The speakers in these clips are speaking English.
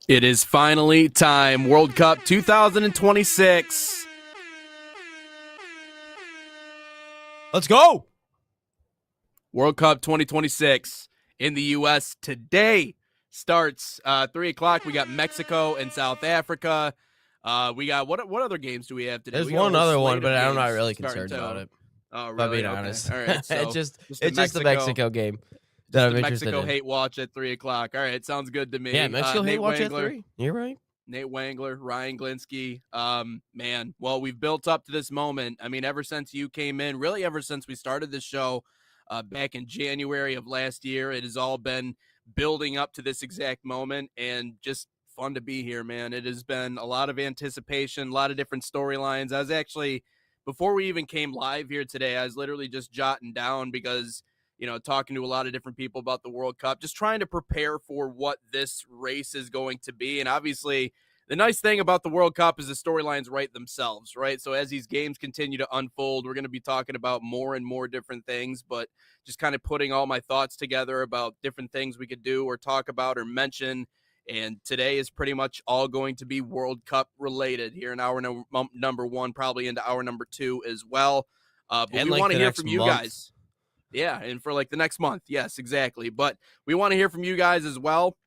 It is finally time. World Cup 2026. Let's go. World Cup 2026 in the U.S. today starts 3 o'clock. We got Mexico and South Africa. We got what other games do we have today? There's We got a one whole other one, slate but of I'm not games really starting concerned about it. Oh, If I'm really? being Okay. honest. All right. So it's just the Mexico game that just I'm the interested Mexico in. hate watch at 3 o'clock. All right. Sounds good to me. Yeah, Mexico hate Nate watch at Wangler. 3. You're right. Nate Wangler, Ryan Glinsky. Man, well, we've built up to this moment. I mean, ever since you came in, really ever since we started this show back in January of last year, it has all been building up to this exact moment and just fun to be here, man. It has been a lot of anticipation, a lot of different storylines. I was actually, before we even came live here today, I was literally just jotting down because talking to a lot of different people about the World Cup, just trying to prepare for what this race is going to be. And obviously, the nice thing about the World Cup is the storylines write themselves, right? So as these games continue to unfold, we're going to be talking about more and more different things, but just kind of putting all my thoughts together about different things we could do or talk about or mention. And today is pretty much all going to be World Cup related here in hour number one, probably into hour number two as well. But And we like want to the hear next from you month. guys. Yeah, and for like the next month. Yes, exactly. But we want to hear from you guys as well.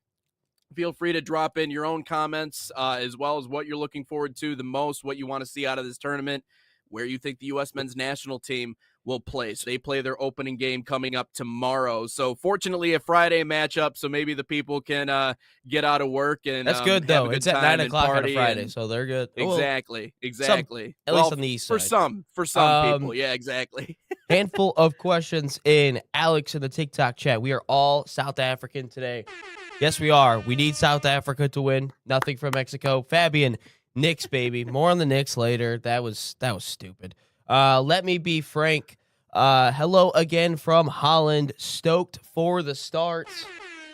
Feel free to drop in your own comments as well as what you're looking forward to the most, what you want to see out of this tournament, where you think the U.S. men's national team will play. So they play their opening game coming up tomorrow. So fortunately, a Friday matchup, so maybe the people can get out of work and That's good, have though. a good It's at time 9 and o'clock on a party. Friday, And so they're good. exactly. At least on the east for side. some people, yeah, exactly. Handful of questions in Alex in the TikTok chat. We are all South African today. Yes, we are. We need South Africa to win. Nothing from Mexico. Fabian, Knicks, baby. More on the Knicks later. That was stupid. Let me be frank. Hello again from Holland. Stoked for the start.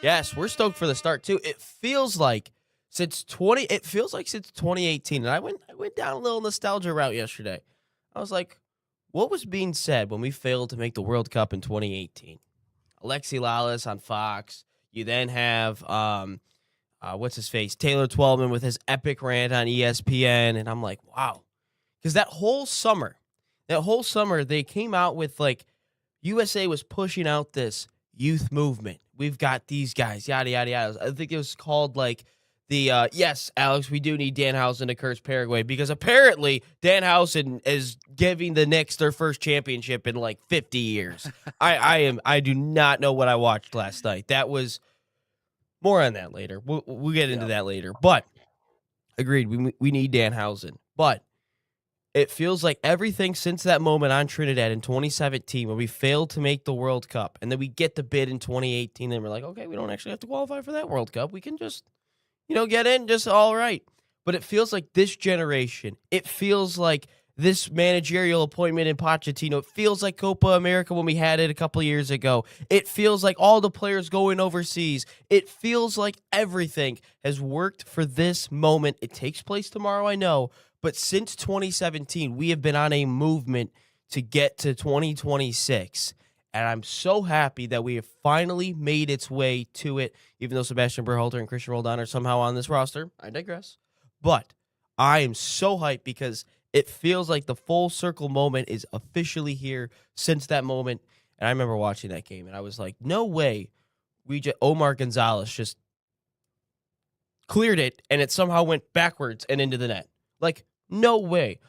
Yes, we're stoked for the start too. It feels like since 2018. And I went down a little nostalgia route yesterday. I was like, what was being said when we failed to make the World Cup in 2018? Alexi Lalas on Fox. You then have what's his face? Taylor Twellman with his epic rant on ESPN. And I'm like, wow. Because that whole summer, they came out with like USA was pushing out this youth movement. We've got these guys, yada, yada, yada. I think it was called like the, yes, Alex, we do need Danhausen to curse Paraguay because apparently Danhausen is giving the Knicks their first championship in like 50 years. I do not know what I watched last night. That was more on that later. We'll get into that later. But agreed, we need Danhausen. But it feels like everything since that moment on Trinidad in 2017 when we failed to make the World Cup and then we get the bid in 2018 and we're like, okay, we don't actually have to qualify for that World Cup. We can just, get in just all right. But it feels like this generation, it feels like this managerial appointment in Pochettino, it feels like Copa America when we had it a couple of years ago. It feels like all the players going overseas. It feels like everything has worked for this moment. It takes place tomorrow, I know. But since 2017, we have been on a movement to get to 2026. And I'm so happy that we have finally made its way to it, even though Sebastian Berhalter and Christian Roldan are somehow on this roster. I digress. But I am so hyped because it feels like the full circle moment is officially here since that moment. And I remember watching that game, and I was like, no way Omar Gonzalez just cleared it, and it somehow went backwards and into the net. Like, no way.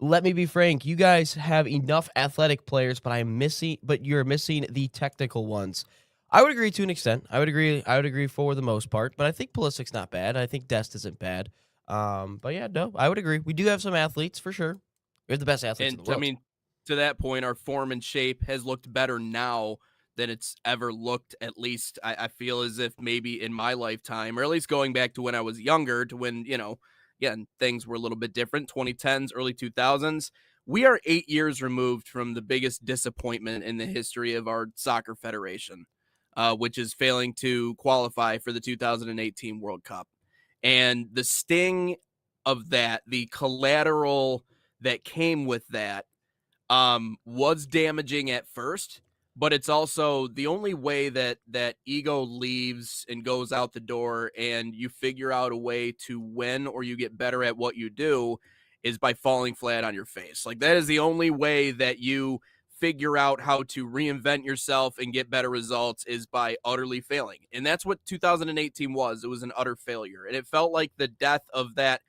Let me be frank. You guys have enough athletic players, but you're missing the technical ones. I would agree to an extent. I would agree for the most part, but I think Pulisic's not bad. I think Dest isn't bad. But yeah, no, I would agree. We do have some athletes for sure. We have the best athletes in the world. I mean, to that point, our form and shape has looked better now than it's ever looked, at least I feel as if maybe in my lifetime, or at least going back to when I was younger, to when, again, things were a little bit different, 2010s, early 2000s. We are 8 years removed from the biggest disappointment in the history of our soccer federation, which is failing to qualify for the 2018 World Cup. And the sting of that, the collateral that came with that, was damaging at first. but it's also the only way that ego leaves and goes out the door and you figure out a way to win or you get better at what you do is by falling flat on your face. Like that is the only way that you figure out how to reinvent yourself and get better results is by utterly failing. And that's what 2018 was. It was an utter failure. And it felt like the death of that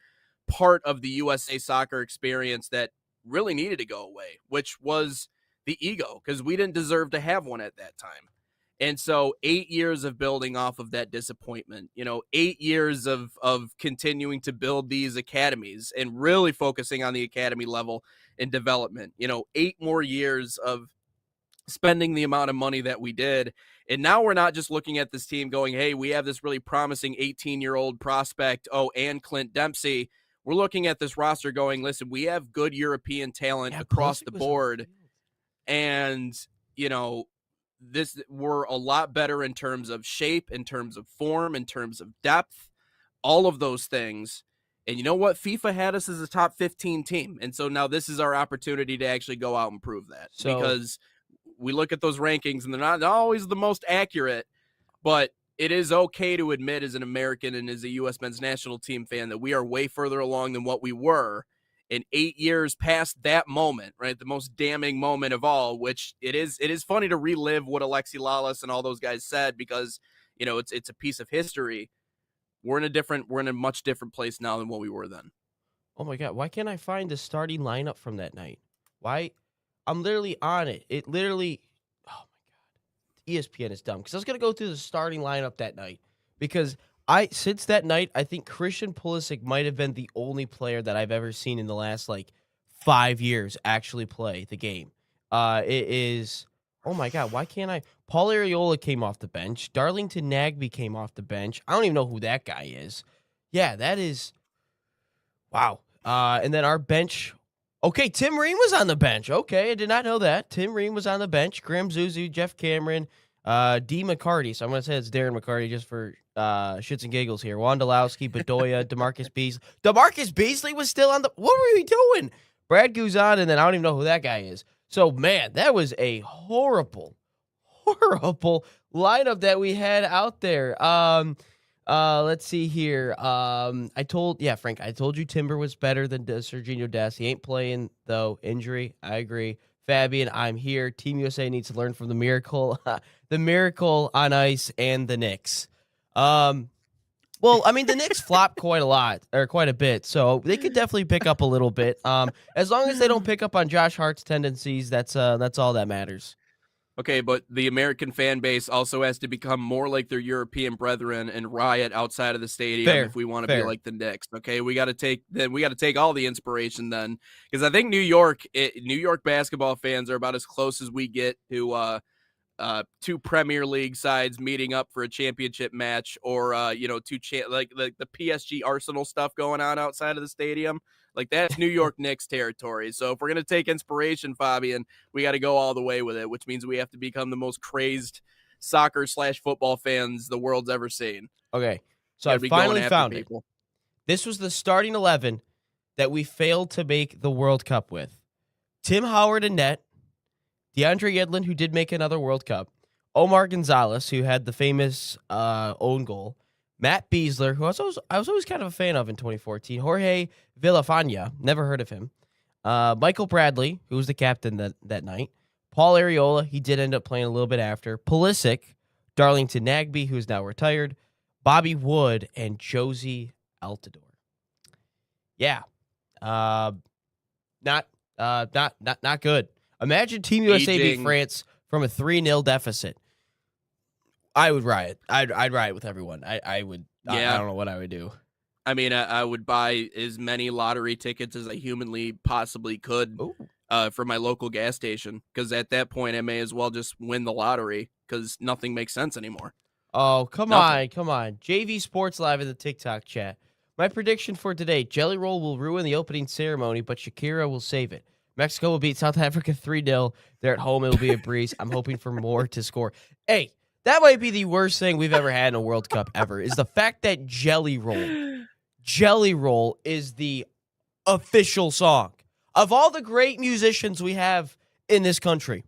part of the USA soccer experience that really needed to go away, which was the ego, because we didn't deserve to have one at that time. And so 8 years of building off of that disappointment, 8 years of continuing to build these academies and really focusing on the academy level and development, 8 more years of spending the amount of money that we did. And now we're not just looking at this team going, hey, we have this really promising 18-year-old prospect. Oh, and Clint Dempsey. We're looking at this roster going, listen, we have good European talent across the board. And, we're a lot better in terms of shape, in terms of form, in terms of depth, all of those things. And you know what? FIFA had us as a top 15 team. And so now this is our opportunity to actually go out and prove that. Because we look at those rankings and they're not always the most accurate, but it is okay to admit as an American and as a U.S. men's national team fan that we are way further along than what we were in 8 years past that moment, right? The most damning moment of all, which it is funny to relive what Alexi Lalas and all those guys said because, it's a piece of history. We're in a much different place now than what we were then. Oh my God. Why can't I find the starting lineup from that night? Why? I'm literally on it. It literally, oh my God. ESPN is dumb because I was going to go through the starting lineup that night because since that night, I think Christian Pulisic might have been the only player that I've ever seen in the last 5 years actually play the game. It is, oh my God, why can't I? Paul Areola came off the bench. Darlington Nagbe came off the bench. I don't even know who that guy is. Yeah, that is, wow. And then our bench. Okay, Tim Ream was on the bench. Okay, I did not know that. Tim Ream was on the bench. Graham Zuzu, Jeff Cameron, D. McCarty. So I'm going to say it's Darren McCarty just for shits and giggles here. Wondolowski, Bedoya, DeMarcus Beasley. DeMarcus Beasley was still on the... What were we doing? Brad Guzan, and then I don't even know who that guy is. So, man, that was a horrible lineup that we had out there. Let's see here. Frank, I told you Timber was better than Serginho Dest. He ain't playing, though. Injury, I agree. Fabian, I'm here. Team USA needs to learn from the miracle on ice and the Knicks. Well, I mean, the Knicks flopped quite a bit, so they could definitely pick up a little bit. As long as they don't pick up on Josh Hart's tendencies, that's all that matters. Okay, but the American fan base also has to become more like their European brethren and riot outside of the stadium if we want to be like the Knicks. Okay, we got to take all the inspiration then, because I think New York basketball fans are about as close as we get to two Premier League sides meeting up for a championship match, or the PSG Arsenal stuff going on outside of the stadium. Like that's New York Knicks territory. So if we're gonna take inspiration, Fabian, we got to go all the way with it, which means we have to become the most crazed soccer/football fans the world's ever seen. Okay, so I finally found it. This was the starting 11 that we failed to make the World Cup with: Tim Howard in net, DeAndre Yedlin, who did make another World Cup, Omar Gonzalez, who had the famous own goal, Matt Beasler, who I was always kind of a fan of in 2014, Jorge Villafaña, never heard of him, Michael Bradley, who was the captain that night, Paul Areola, he did end up playing a little bit after, Pulisic, Darlington Nagbe, who's now retired, Bobby Wood, and Josie Altidore. Yeah, not good. Imagine Team USA beat France from a 3-0 deficit. I would riot. I'd riot with everyone. I would. Yeah. I don't know what I would do. I mean, I would buy as many lottery tickets as I humanly possibly could for my local gas station, because at that point I may as well just win the lottery because nothing makes sense anymore. Oh, come on. JV Sports Live in the TikTok chat. My prediction for today: Jelly Roll will ruin the opening ceremony, but Shakira will save it. Mexico will beat South Africa 3-0. They're at home. It'll be a breeze. I'm hoping for more to score. Hey, that might be the worst thing we've ever had in a World Cup ever, is the fact that Jelly Roll is the official song. Of all the great musicians we have in this country,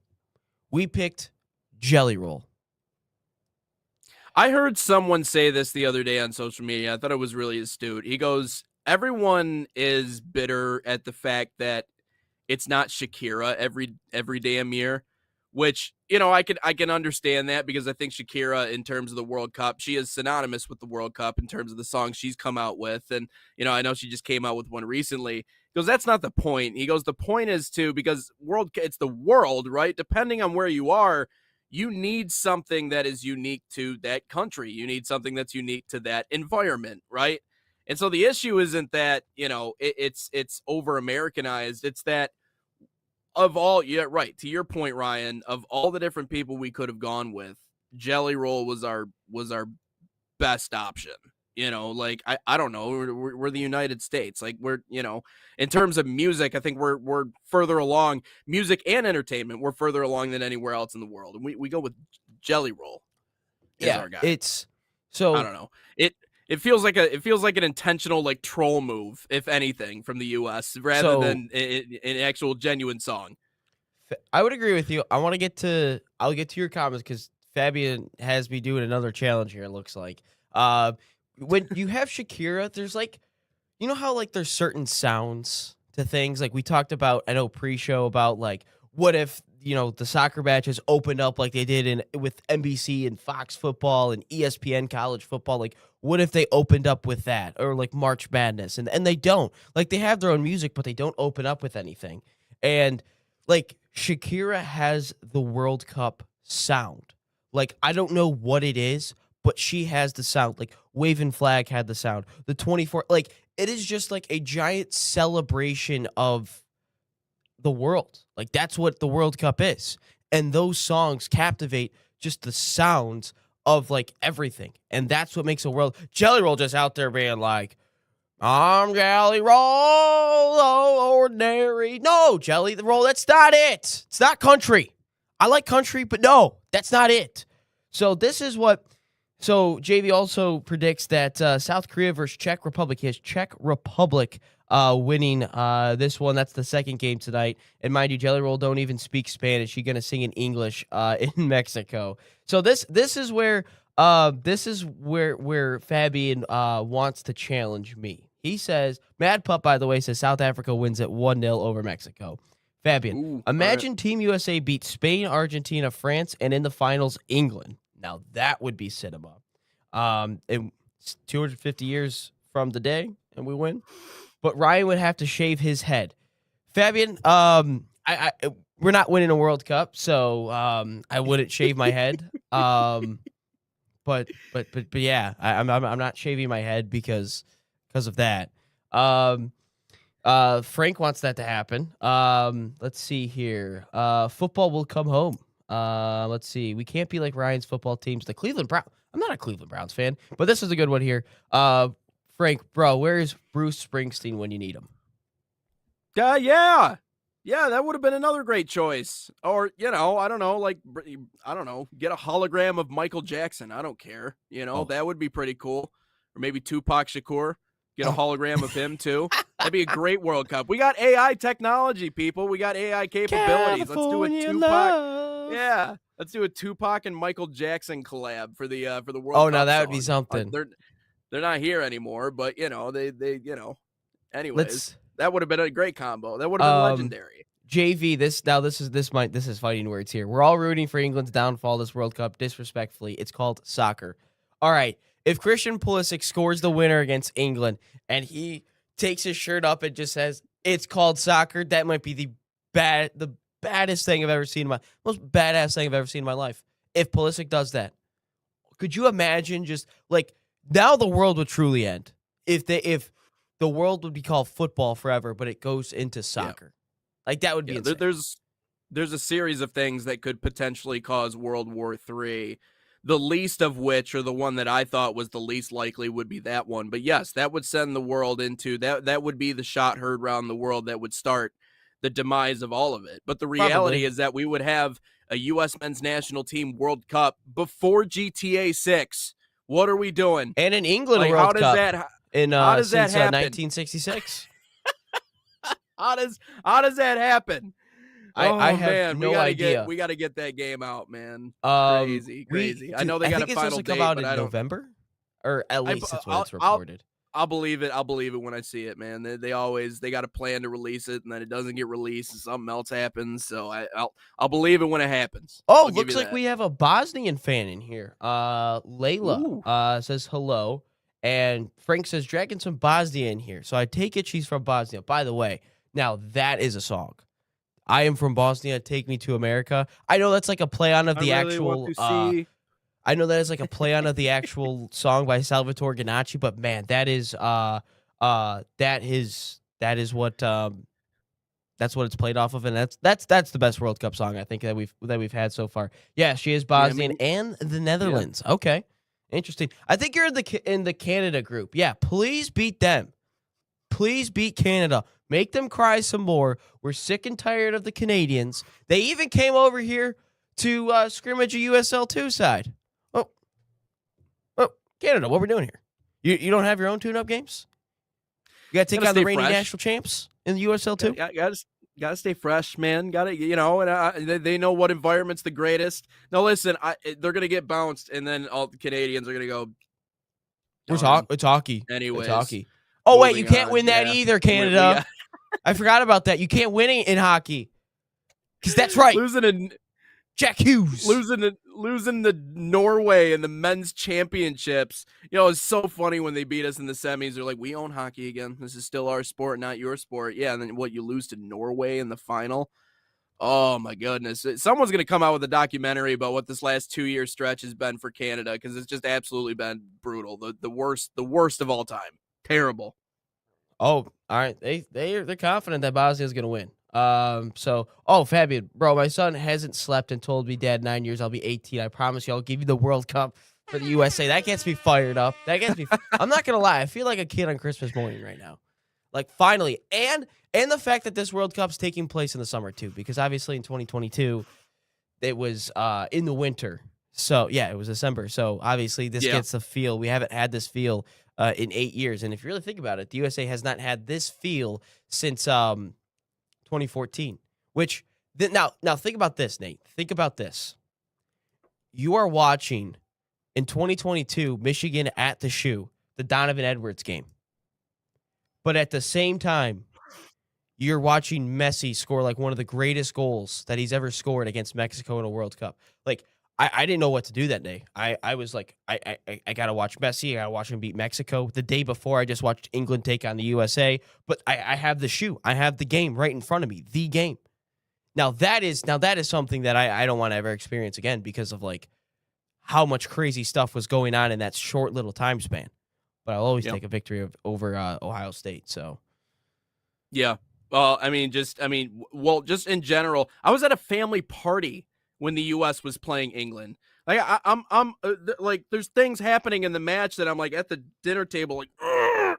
we picked Jelly Roll. I heard someone say this the other day on social media. I thought it was really astute. He goes, everyone is bitter at the fact that it's not Shakira every damn year, which, I can understand that, because I think Shakira, in terms of the World Cup, she is synonymous with the World Cup in terms of the songs she's come out with. And, I know she just came out with one recently. He goes, that's not the point. He goes, the point is because it's the world, right? Depending on where you are, you need something that is unique to that country. You need something that's unique to that environment, right? And so the issue isn't that, it's over Americanized. It's that, yeah, right. To your point, Ryan, of all the different people we could have gone with, Jelly Roll was our best option. Like, I don't know, we're the United States. Like, we're, in terms of music, I think we're further along, music and entertainment. We're further along than anywhere else in the world, and we go with Jelly Roll is Yeah, our guy. it's I so don't know. It feels like an intentional, like, troll move, if anything, from the U.S. rather so than an actual genuine song. I would agree with you. I'll get to your comments because Fabian has me doing another challenge here. It looks like when you have Shakira, there's like, how like there's certain sounds to things like we talked about. I know pre-show about like what if the soccer matches opened up like they did with NBC and Fox football and ESPN college football. Like what if they opened up with that, or like March Madness, and they don't. Like they have their own music, but they don't open up with anything. And like Shakira has the World Cup sound. Like I don't know what it is, but she has the sound. Like Waving Flag had the sound. The 24, like it is just like a giant celebration of the world. Like that's what the World Cup is. And those songs captivate just the sounds of like everything. And that's what makes a world. Jelly Roll just out there being like, I'm Jelly Roll, oh, ordinary. No, Jelly Roll, that's not it. It's not country. I like country, but no, that's not it. So this is what. So JV also predicts that South Korea versus Czech Republic. He has Czech Republic winning this one. That's the second game tonight. And mind you, Jelly Roll don't even speak Spanish. He's gonna sing in English in Mexico. So this is where Fabian wants to challenge me. He says, Mad Pup, by the way, says South Africa wins at 1-0 over Mexico. Fabian, Ooh, imagine right. Team USA beat Spain, Argentina, France, and in the finals, England. Now, that would be cinema. It's 250 years from the day, and we win. But Ryan would have to shave his head. Fabian, we're not winning a World Cup, so I wouldn't shave my head. But yeah, I'm not shaving my head because of that. Frank wants that to happen. Let's see here. Football will come home. Let's see. We can't be like Ryan's football teams. The Cleveland Browns. I'm not a Cleveland Browns fan, but this is a good one here. Frank, bro, where is Bruce Springsteen when you need him? Yeah. Yeah, that would have been another great choice. Or, I don't know, like, I don't know, get a hologram of Michael Jackson. I don't care. That would be pretty cool. Or maybe Tupac Shakur. Get a hologram of him, too. That'd be a great World Cup. We got AI technology, people. We got AI capabilities. Let's do a Tupac. Love. Yeah. Let's do a Tupac and Michael Jackson collab for the World Cup. Oh, no, that would be something. They're not here anymore, but, anyways. That would have been a great combo. That would have been legendary. JV, this is fighting words here. We're all rooting for England's downfall this World Cup disrespectfully. It's called soccer. All right. If Christian Pulisic scores the winner against England and he takes his shirt up and just says it's called soccer, that might be the baddest thing I've ever seen most badass thing I've ever seen in my life. If Pulisic does that, could you imagine just like now the world would truly end if the world would be called football forever, but it goes into soccer. Yeah. Like that would be insane. There's a series of things that could potentially cause World War III. The least of which, or the one that I thought was the least likely, would be that one. But yes, that would send the world into that would be the shot heard around the world that would start the demise of all of it. But the reality is that we would have a U.S. men's national team World Cup before GTA 6. What are we doing? And an England World Cup. How does that happen? 1966. How does that happen? I Oh have man, no idea. we gotta get that game out, man. Crazy, We crazy. I dude, know they I got think a it's supposed final to come date, out but in I don't. November, or at I least that's what it's reported. I'll believe it. I'll believe it when I see it, man. They always they got a plan to release it, and then it doesn't get released, and something else happens. So I'll believe it when it happens. Oh, I'll give looks you like that. we have a Bosnian fan in here. Layla Ooh, says hello, and Frank says dragging some Bosnia in here. So I take it she's from Bosnia. By the way, now that is a song. I am from Bosnia. Take me to America. I know that's like a play on of I the really want actual. to see. I know that is like a play on of the actual song by Salvatore Ganacci, but man, that is what that's what it's played off of, and that's the best World Cup song I think that we've had so far. Yeah, she is Yeah, I Bosnian mean, and the yeah. Netherlands. Okay, interesting. I think you're in the Canada group. Yeah, please beat them. Please beat Canada. Make them cry some more. We're sick and tired of the Canadians. They even came over here to scrimmage a USL2 side. Oh, oh, Canada, what we're doing here? You don't have your own tune-up games? You got to take Gotta on the stay reigning fresh. national champs in the USL2? Gotta stay fresh, man. Gotta, and they know what environment's the greatest. Now, listen, they're gonna get bounced, and then all the Canadians are gonna go, darn. It's hockey. It's Anyways, hockey. Oh wait, you moving can't on. win that Yeah, either, we Canada. got I forgot about that. You can't win it in hockey. Because that's right. losing in Jack Hughes. losing the Norway in the men's championships. It's so funny when they beat us in the semis. They're like, we own hockey again. This is still our sport, not your sport. Yeah, and then what, you lose to Norway in the final? Oh my goodness. Someone's going to come out with a documentary about what this last 2-year stretch has been for Canada, because it's just absolutely been brutal. The worst of all time. Terrible. Oh, all right. They're confident that Bosnia's gonna win. Fabian, bro, my son hasn't slept and told me, Dad, 9 years, I'll be 18. I promise you, I'll give you the World Cup for the USA. That gets me fired up. That gets me. I'm not gonna lie. I feel like a kid on Christmas morning right now. Like finally, and the fact that this World Cup's taking place in the summer too, because obviously in 2022 it was in the winter. So yeah, it was December. So obviously this Yeah. gets the feel. We haven't had this feel in 8 years, and if you really think about it, the USA has not had this feel since 2014. Which now think about this, Nate. Think about this. You are watching in 2022 Michigan at the Shoe, the Donovan Edwards game, but at the same time, you're watching Messi score like one of the greatest goals that he's ever scored against Mexico in a World Cup. Like, I didn't know what to do that day. I was like, I gotta watch Messi. I gotta watch him beat Mexico. The day before, I just watched England take on the USA. But I have the shoe. I have the game right in front of me. The game. Now that is something that I don't want to ever experience again, because of like how much crazy stuff was going on in that short little time span. But I'll always Yeah. take a victory over Ohio State. So Yeah. Well, well, just in general, I was at a family party when the U.S. was playing England. Like, like, there's things happening in the match that I'm like at the dinner table, like, "Ugh,"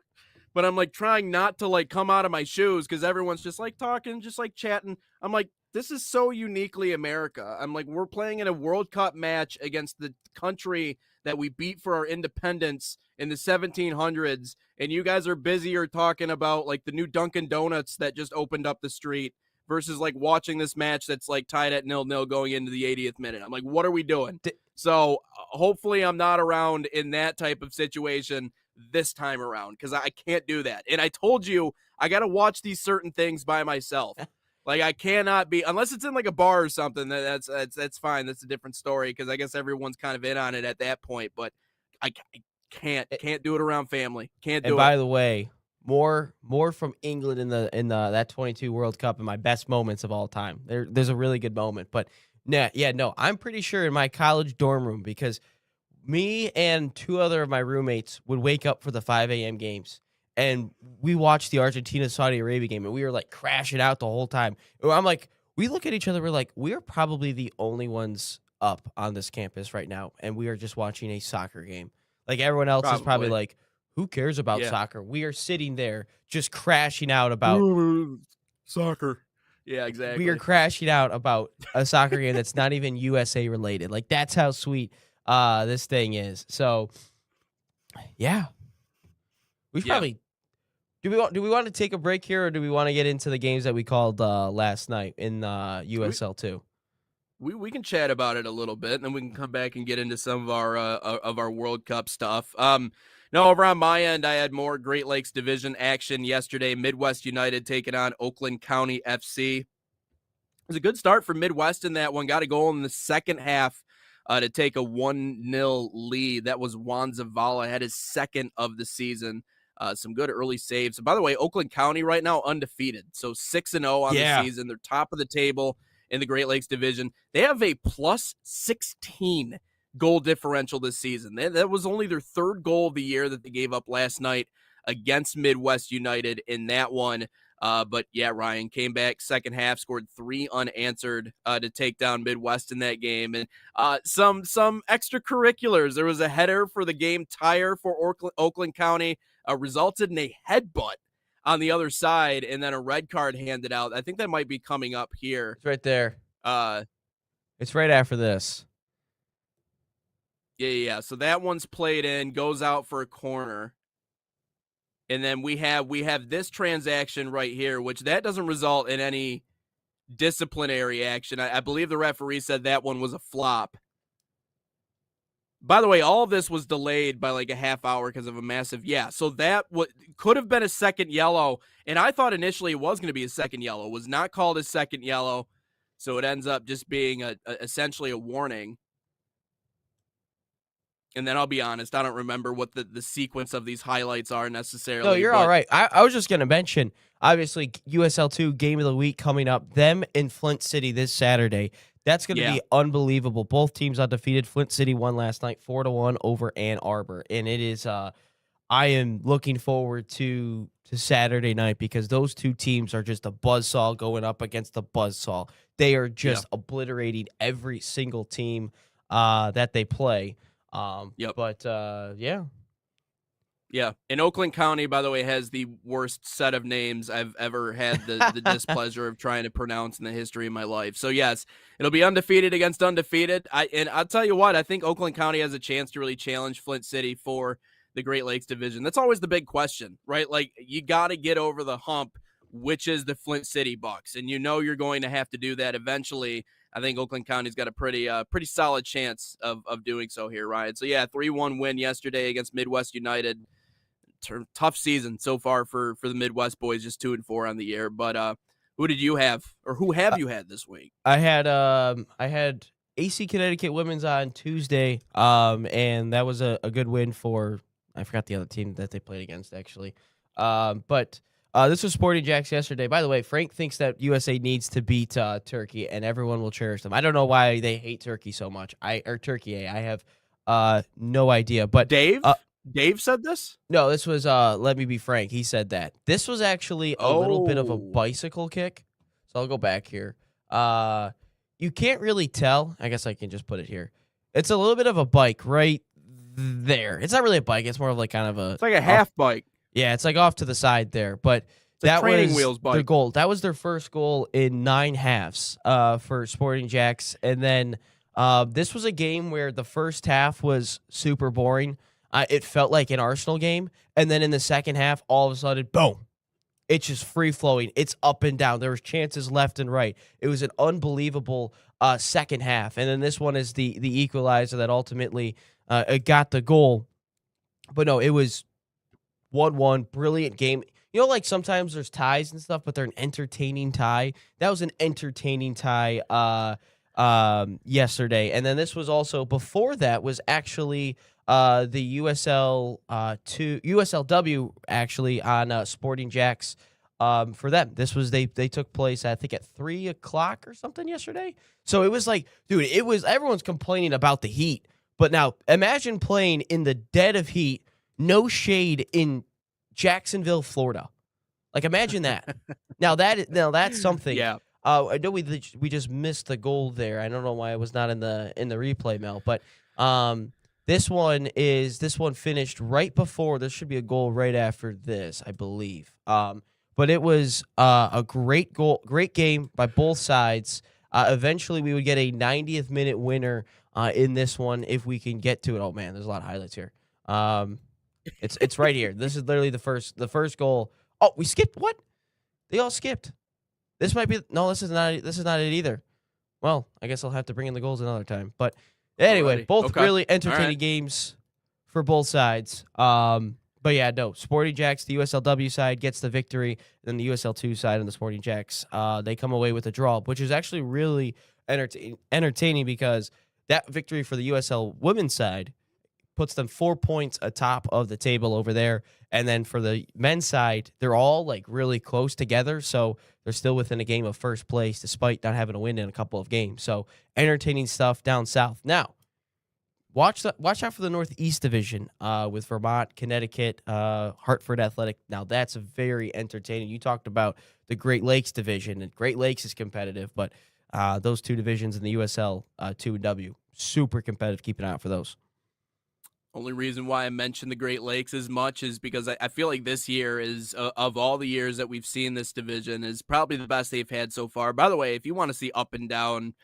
but I'm like trying not to like come out of my shoes, because everyone's just like talking, just like chatting. I'm like, this is so uniquely America. I'm like, we're playing in a World Cup match against the country that we beat for our independence in the 1700s, and you guys are busier talking about like the new Dunkin' Donuts that just opened up the street, versus like watching this match that's like tied at 0-0 going into the 80th minute. I'm like, what are we doing? So hopefully I'm not around in that type of situation this time around, because I can't do that. And I told you I got to watch these certain things by myself. Like, I cannot be, unless it's in like a bar or something. That's fine. That's a different story, because I guess everyone's kind of in on it at that point. But I can't do it around family. Can't And do it. by the way, more from England in the that 22 World Cup in my best moments of all time. There's a really good moment, but no, I'm pretty sure in my college dorm room, because me and two other of my roommates would wake up for the 5 a.m. games, and we watched the Argentina Saudi Arabia game, and we were like crashing out the whole time. I'm like, we look at each other, we're like, we are probably the only ones up on this campus right now, and we are just watching a soccer game. Like everyone else is probably Probably. like, who cares about Yeah. soccer? We are sitting there just crashing out about Soccer. Yeah, we are exactly. crashing out about a soccer game that's not even USA related. Like that's how sweet this thing is. So yeah. We should Yeah. probably Do we want to take a break here, or do we want to get into the games that we called last night in We USL two? we can chat about it a little bit, and then we can come back and get into some of our World Cup stuff. No, over on my end, I had more Great Lakes Division action yesterday. Midwest United taking on Oakland County FC. It was a good start for Midwest in that one. Got a goal in the second half to take a 1-0 lead. That was Juan Zavala, had his second of the season. Some good early saves. By the way, Oakland County right now undefeated. So 6-0 on the Yeah. season. They're top of the table in the Great Lakes Division. They have a plus 16 goal differential this season. That was only their third goal of the year that they gave up last night against Midwest United in that one. But yeah, Ryan came back second half, scored 3 unanswered to take down Midwest in that game. And some extracurriculars. There was a header for the game tire for Oakland County, resulted in a headbutt on the other side, and then a red card handed out. I think that might be coming up here. It's right there. Uh, It's right after this. yeah. So that one's played in, goes out for a corner. And then we have this transaction right here, which that doesn't result in any disciplinary action. I believe the referee said that one was a flop. By the way, all of this was delayed by like a half hour because of a massive so that could have been a second yellow, and I thought initially it was going to be a second yellow. It was not called a second yellow, so it ends up just being essentially a warning. And then I'll be honest, I don't remember what the sequence of these highlights are necessarily. No, you're but all right. I was just going to mention, obviously, USL2 game of the week coming up, them in Flint City this Saturday. That's going to Yeah. be unbelievable. Both teams undefeated. Flint City won last night 4-1 over Ann Arbor. And it is, I am looking forward to Saturday night because those two teams are just a buzzsaw going up against the buzzsaw. They are just obliterating every single team that they play. Yep. But yeah. Yeah. And Oakland County, by the way, has the worst set of names I've ever had the displeasure of trying to pronounce in the history of my life. So, yes, it'll be undefeated against undefeated. And I'll tell you what, I think Oakland County has a chance to really challenge Flint City for the Great Lakes Division. That's always the big question, right? Like, you got to get over the hump, which is the Flint City Bucks. And you know you're going to have to do that eventually. I think Oakland County's got a pretty solid chance of doing so here, Ryan. So, yeah, 3-1 win yesterday against Midwest United. Tough season so far for the Midwest boys, just 2-4 on the year. But who did you have, or who have you had this week? I had AC Connecticut women's on Tuesday, and that was a good win for, I forgot the other team that they played against actually, but this was Sporting Jacks yesterday. By the way, Frank thinks that USA needs to beat Turkey, and everyone will cherish them. I don't know why they hate Turkey so much. Turkey. I have no idea. But Dave said this? No, this was let me be frank. He said that. This was actually a little bit of a bicycle kick. So I'll go back here. You can't really tell. I guess I can just put it here. It's a little bit of a bike right there. It's not really a bike. It's more of like kind of a. It's like a half bike. Yeah, it's like off to the side there. But it's that was training wheels bike. Their goal. That was their first goal in 9 halves for Sporting Jacks, and then this was a game where the first half was super boring. It felt like an Arsenal game. And then in the second half, all of a sudden, boom, it's just free flowing. It's up and down. There was chances left and right. It was an unbelievable second half. And then this one is the equalizer that ultimately it got the goal. But no, it was 1-1, brilliant game. You know, like sometimes there's ties and stuff, but they're an entertaining tie. That was an entertaining tie yesterday. And then this was also, before that was actually the USLW actually on Sporting Jacks for them. This was they took place I think at 3:00 or something yesterday. So it was like, dude, it was everyone's complaining about the heat, but now imagine playing in the dead of heat, no shade in Jacksonville, Florida. Like imagine that. now that's something. Yeah. I know we just missed the goal there. I don't know why it was not in the replay, Mel, but This one finished right before. There should be a goal right after this, I believe. But it was a great game by both sides. Eventually, we would get a 90th minute winner in this one if we can get to it. Oh man, there's a lot of highlights here. It's right here. This is literally the first goal Oh, we skipped what? They all skipped. This might be no. This is not it either. Well, I guess I'll have to bring in the goals another time. But anyway, Alrighty. both Okay. really entertaining All right. games for both sides. But yeah, no. Sporting Jacks, the USLW side gets the victory. Then the USL2 side and the Sporting Jacks, they come away with a draw, which is actually really entertaining because that victory for the USL women's side puts them 4 points atop of the table over there. And then for the men's side, they're all like really close together. So they're still within a game of first place despite not having a win in a couple of games. So entertaining stuff down south. Now, watch out for the Northeast Division with Vermont, Connecticut, Hartford Athletic. Now, that's very entertaining. You talked about the Great Lakes Division, and Great Lakes is competitive, but those two divisions in the USL 2 and W, super competitive. Keep an eye out for those. Only reason why I mentioned the Great Lakes as much is because I feel like this year is, of all the years that we've seen this division, is probably the best they've had so far. By the way, if you want to see up and down,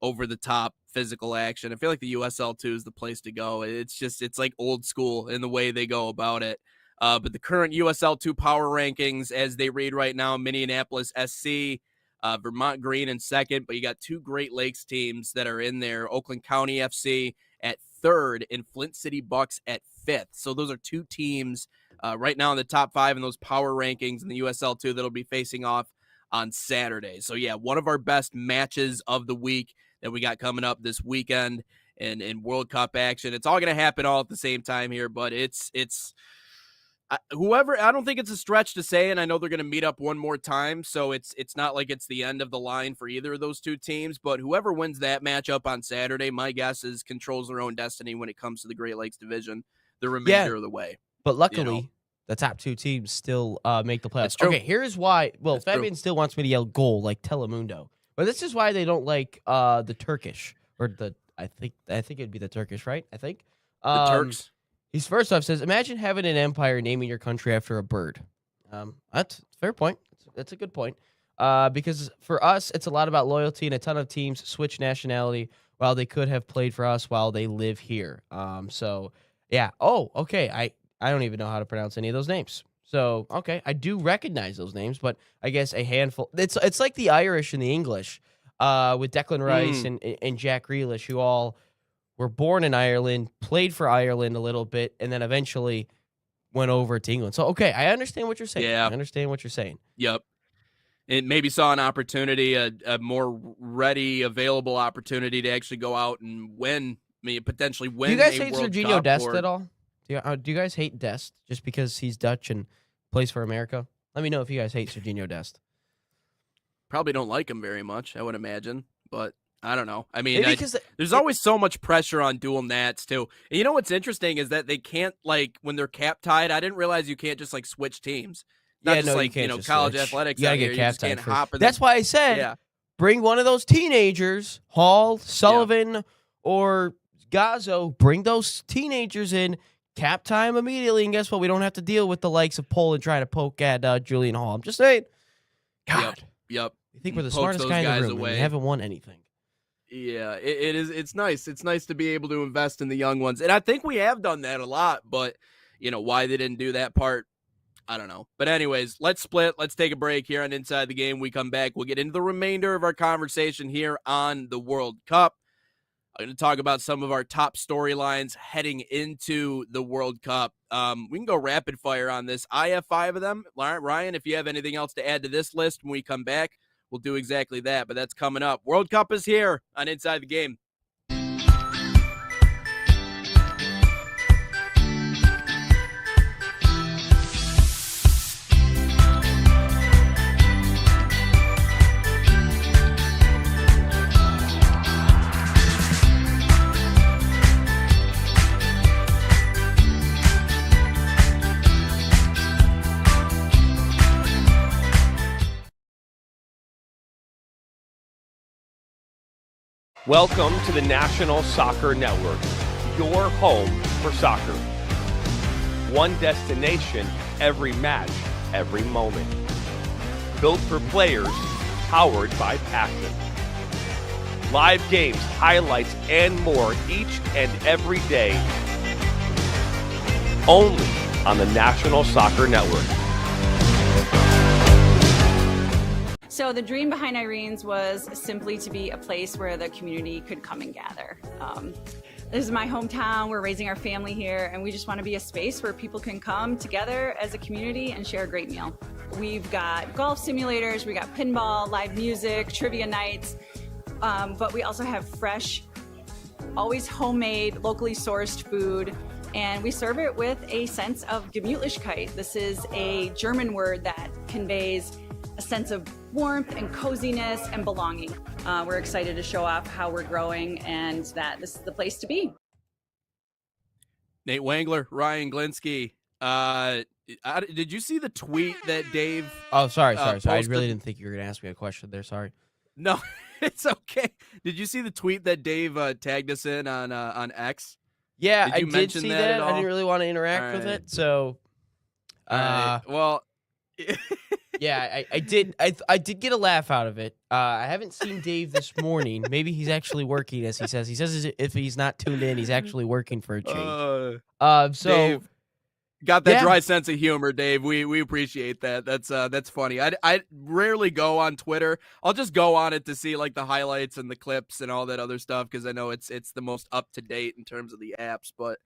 over the top physical action, I feel like the USL2 is the place to go. It's like old school in the way they go about it. But the current USL2 power rankings, as they read right now, Minneapolis SC, Vermont Green in second, but you got two Great Lakes teams that are in there, Oakland County FC at third and Flint City Bucks at fifth. So those are two teams right now in the top five in those power rankings in the USL2 that'll be facing off on Saturday. So yeah, one of our best matches of the week that we got coming up this weekend in World Cup action. It's all going to happen all at the same time here, but it's whoever, I don't think it's a stretch to say, and I know they're going to meet up one more time, so it's not like it's the end of the line for either of those two teams, but whoever wins that matchup on Saturday, my guess is controls their own destiny when it comes to the Great Lakes Division the remainder of the way. But luckily, the top two teams still make the playoffs. True. Okay, here's why. Well, That's Fabian true. still wants me to yell goal like Telemundo. But this is why they don't like the Turkish or the I think it'd be the Turkish, right? I think. The Turks. He's first off says, imagine having an empire naming your country after a bird. That's a fair point. That's a good point. Because for us, it's a lot about loyalty, and a ton of teams switch nationality while they could have played for us while they live here. So yeah. Oh, okay. I don't even know how to pronounce any of those names. So, okay, I do recognize those names, but I guess a handful. It's like the Irish and the English with Declan Rice and Jack Grealish, who all were born in Ireland, played for Ireland a little bit, and then eventually went over to England. So, okay, I understand what you're saying. Yeah. I understand what you're saying. Yep. It maybe saw an opportunity, a more ready, available opportunity to actually go out and win, potentially win. Do you guys a hate World Serginho Cup Dest or- at all? Do you guys hate Dest just because he's Dutch and plays for America? Let me know if you guys hate Serginho Dest. Probably don't like him very much, I would imagine, but I don't know. I mean, Maybe because there's always so much pressure on dual nats too. And you know what's interesting is that they can't, like, when they're cap tied. I didn't realize you can't just like switch teams. Not just like, you can't college switch. athletics. You gotta out get here. You cap just can't tied first. hop. And That's why I said yeah, bring one of those teenagers, Hall, Sullivan, or Gazzo. Bring those teenagers in, cap time immediately, and guess what? We don't have to deal with the likes of Poland trying to poke at Julian Hall. I'm just saying. God, yep. you think we're the Pokes smartest those guy in guys the room, and away. we haven't won anything. Yeah, it is. It's nice. It's nice to be able to invest in the young ones, and I think we have done that a lot. But why they didn't do that part, I don't know. But anyways, let's split. Let's take a break here on Inside the Game. We come back. We'll get into the remainder of our conversation here on the World Cup. I'm going to talk about some of our top storylines heading into the World Cup. We can go rapid fire on this. I have 5 of them. Ryan, if you have anything else to add to this list when we come back, we'll do exactly that. But that's coming up. World Cup is here on Inside the Game. Welcome to the National Soccer Network, your home for soccer. One destination, every match, every moment. Built for players, powered by passion. Live games, highlights, and more each and every day. Only on the National Soccer Network. So the dream behind Irene's was simply to be a place where the community could come and gather. This is my hometown. We're raising our family here, and we just want to be a space where people can come together as a community and share a great meal. We've got golf simulators, we got pinball, live music, trivia nights, but we also have fresh, always homemade, locally sourced food, and we serve it with a sense of Gemütlichkeit. This is a German word that conveys a sense of warmth and coziness and belonging. We're excited to show off how we're growing and that this is the place to be. Nate Wangler, Ryan Glinsky. Did you see the tweet that Dave? Oh, sorry. I posted? really didn't think you were going to ask me a question there. Sorry. No, it's okay. Did you see the tweet that Dave tagged us in on X? Yeah, Did you I did mention see that that. at I all? didn't really want to interact with All it, so. Well, Yeah, I did. I did get a laugh out of it. I haven't seen Dave this morning. Maybe he's actually working, as he says. He says if he's not tuned in, he's actually working for a change. So Dave, got that yeah. dry sense of humor, Dave. We appreciate that. That's funny. I rarely go on Twitter. I'll just go on it to see like the highlights and the clips and all that other stuff because I know it's the most up to date in terms of the apps. But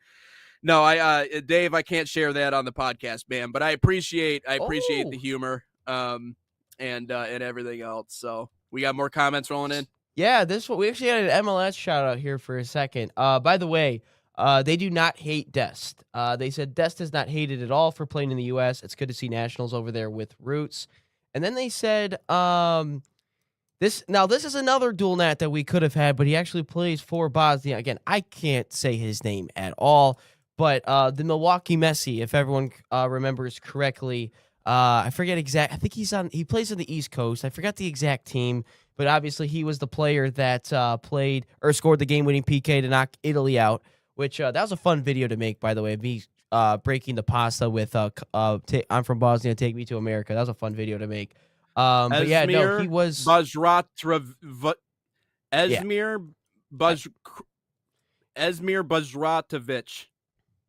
no, Dave, I can't share that on the podcast, man. But I appreciate the humor and everything else. So we got more comments rolling in. Yeah, we actually had an MLS shout out here for a second. By the way, they do not hate Dest. They said Dest is not hated at all for playing in the U.S. It's good to see nationals over there with roots. And then they said this is another dual nat that we could have had, but he actually plays for Bosnia. Again, I can't say his name at all, but the Milwaukee Messi, if everyone remembers correctly. I forget exact. I think he plays on the East Coast. I forgot the exact team, but obviously he was the player that played or scored the game-winning PK to knock Italy out. Which that was a fun video to make, by the way. Me breaking the pasta with I'm from Bosnia, take me to America. That was a fun video to make. But yeah, no, he was Esmir Bajratovic.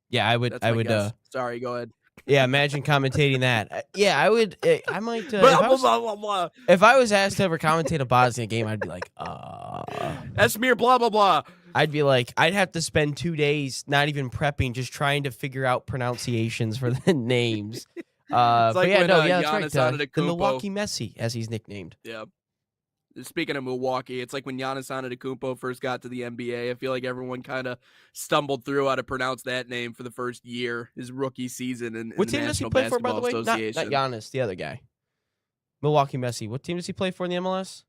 Yeah, I would. That's my guess. Sorry, go ahead. Yeah, imagine commentating that. Yeah, I would. I might. If I was asked to ever commentate a Bosnia game, I'd be like, Esmir blah blah blah. I'd be like, I'd have to spend 2 days not even prepping, just trying to figure out pronunciations for the names. It's like when, that's Giannis right. The Milwaukee Messi, as he's nicknamed. Yeah. Speaking of Milwaukee, it's like when Giannis Antetokounmpo first got to the NBA. I feel like everyone kind of stumbled through how to pronounce that name for the first year, his rookie season in What the team does he National play for, by the Basketball way? Not Association. Giannis, the other guy. Milwaukee Messi. What team does he play for in the MLS?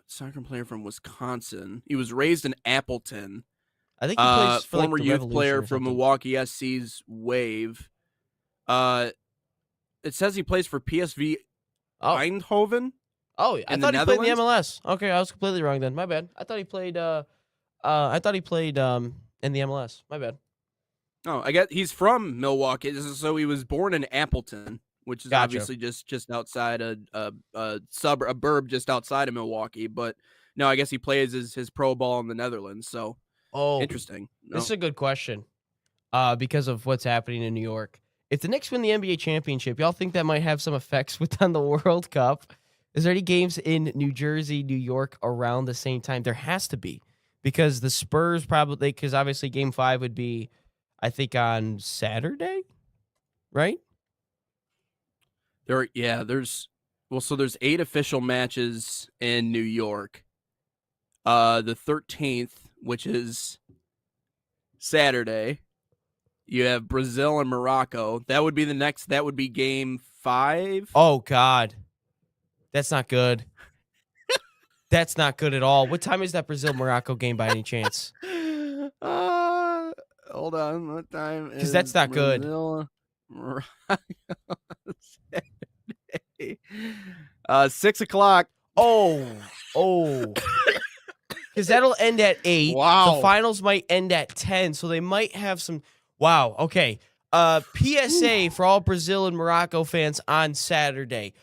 Soccer player from Wisconsin. He was raised in Appleton. I think he plays for former the youth Revolution player or from something. Milwaukee SC's Wave. It says he plays for PSV Eindhoven. Oh, I in thought the he played in the Netherlands? MLS. Okay, I was completely wrong then. My bad. I thought he played. In the MLS. My bad. Oh, I guess he's from Milwaukee, so he was born in Appleton, which is Gotcha. obviously just outside a suburb just outside of Milwaukee. But no, I guess he plays his pro ball in the Netherlands. So interesting. No. This is a good question. Because of what's happening in New York. If the Knicks win the NBA championship, y'all think that might have some effects on the World Cup? Is there any games in New Jersey, New York around the same time? There has to be, because the Spurs because obviously Game 5 would be, I think, on Saturday, right? There's 8 official matches in New York. The 13th, which is Saturday. You have Brazil and Morocco. That would be the next. That would be Game 5. Oh God, that's not good. That's not good at all. What time is that Brazil-Morocco game by any chance? Hold on. What time? Because that's not good. Brazil, Morocco, Saturday. 6 o'clock. Oh. Because that'll end at 8. Wow. The finals might end at 10, so they might have some. Wow. Okay. PSA for all Brazil and Morocco fans on Saturday.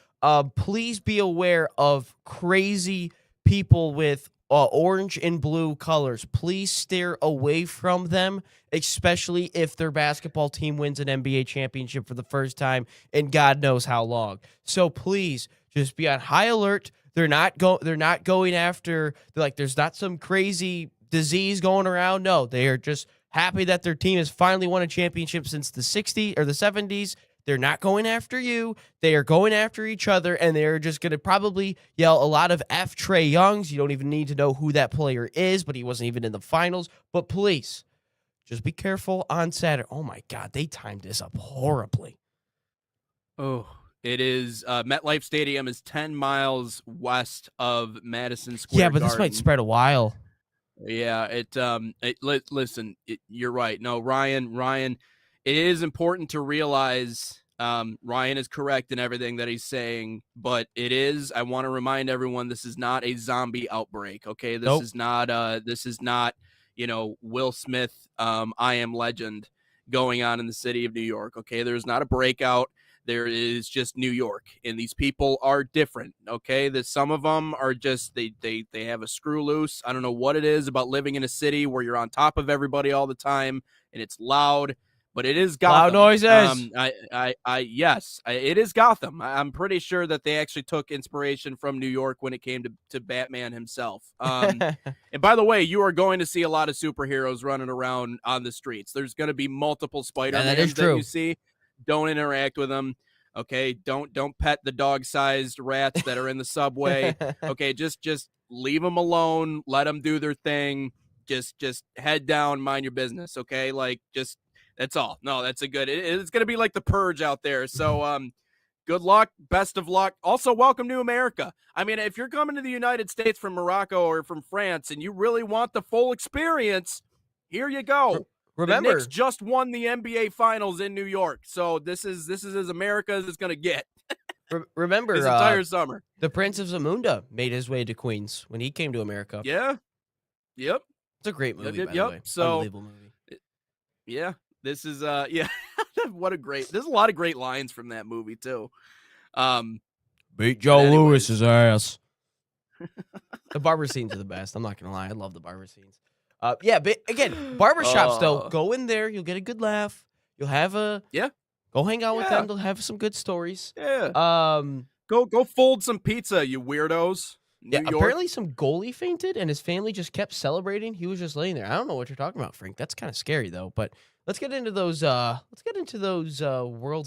Please be aware of crazy people with orange and blue colors. Please steer away from them, especially if their basketball team wins an NBA championship for the first time in God knows how long. So please just be on high alert. They're not going after, they're like, there's not some crazy disease going around. No, they are just happy that their team has finally won a championship since the 60s or the 70s. They're not going after you. They are going after each other, and they're just going to probably yell a lot of F Trae Youngs. You don't even need to know who that player is, but he wasn't even in the finals. But please, just be careful on Saturday. Oh, my God. They timed this up horribly. Oh, it is. MetLife Stadium is 10 miles west of Madison Square Yeah, but this Garden. might spread a while. Yeah, listen, you're right. No, Ryan, it is important to realize Ryan is correct in everything that he's saying, but I want to remind everyone, this is not a zombie outbreak, okay? This is not, Will Smith, I Am Legend going on in the city of New York, okay? There's not a breakout. There is just New York, and these people are different, okay? Some of them are just, they have a screw loose. I don't know what it is about living in a city where you're on top of everybody all the time, and it's loud, but it is Gotham. Loud noises. Yes, it is Gotham. I'm pretty sure that they actually took inspiration from New York when it came to Batman himself. And by the way, you are going to see a lot of superheroes running around on the streets. There's going to be multiple Spider-Mans that you see. Don't interact with them. Okay, don't pet the dog-sized rats that are in the subway. Okay, just leave them alone. Let them do their thing. Just head down, mind your business. Okay, that's all. No, that's a good. It's gonna be like the Purge out there. So good luck, best of luck. Also, welcome to America. I mean, if you're coming to the United States from Morocco or from France and you really want the full experience, here you go. Remember, the Knicks just won the NBA Finals in New York, so this is as America as it's going to get. remember this entire summer. The Prince of Zamunda made his way to Queens when he came to America. Yeah. Yep. It's a great movie, by the way. So, unbelievable movie. Yeah. This is yeah. There's a lot of great lines from that movie too. Beat Joe Lewis's ass. The barber scenes are the best. I'm not gonna lie. I love the barber scenes. Yeah, but again, barbershops though, go in there, you'll get a good laugh. You'll have go hang out with them. They'll have some good stories. Yeah. Go fold some pizza, you weirdos. New York. Apparently some goalie fainted and his family just kept celebrating. He was just laying there. I don't know what you're talking about, Frank. That's kind of scary though. But let's get into those World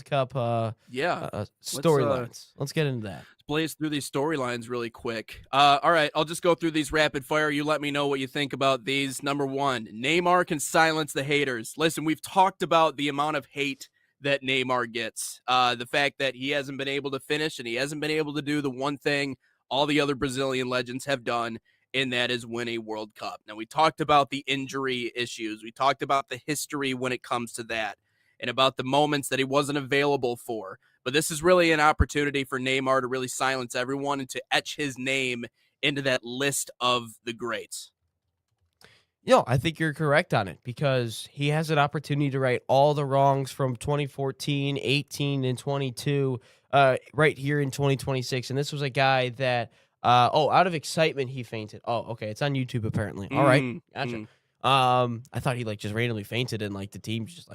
Cup storylines. Let's get into that. Let's blaze through these storylines really quick. All right, I'll just go through these rapid fire. You let me know what you think about these. Number one, Neymar can silence the haters. Listen, we've talked about the amount of hate that Neymar gets. The fact that he hasn't been able to finish and he hasn't been able to do the one thing all the other Brazilian legends have done, and that is win a World Cup. Now, we talked about the injury issues. We talked about the history when it comes to that and about the moments that he wasn't available for. But this is really an opportunity for Neymar to really silence everyone and to etch his name into that list of the greats. I think you're correct on it because he has an opportunity to right all the wrongs from 2014, 18, and 22 right here in 2026. And this was a guy that, out of excitement, he fainted. Oh, okay. It's on YouTube, apparently. All right. Gotcha. I thought he just randomly fainted and the team's just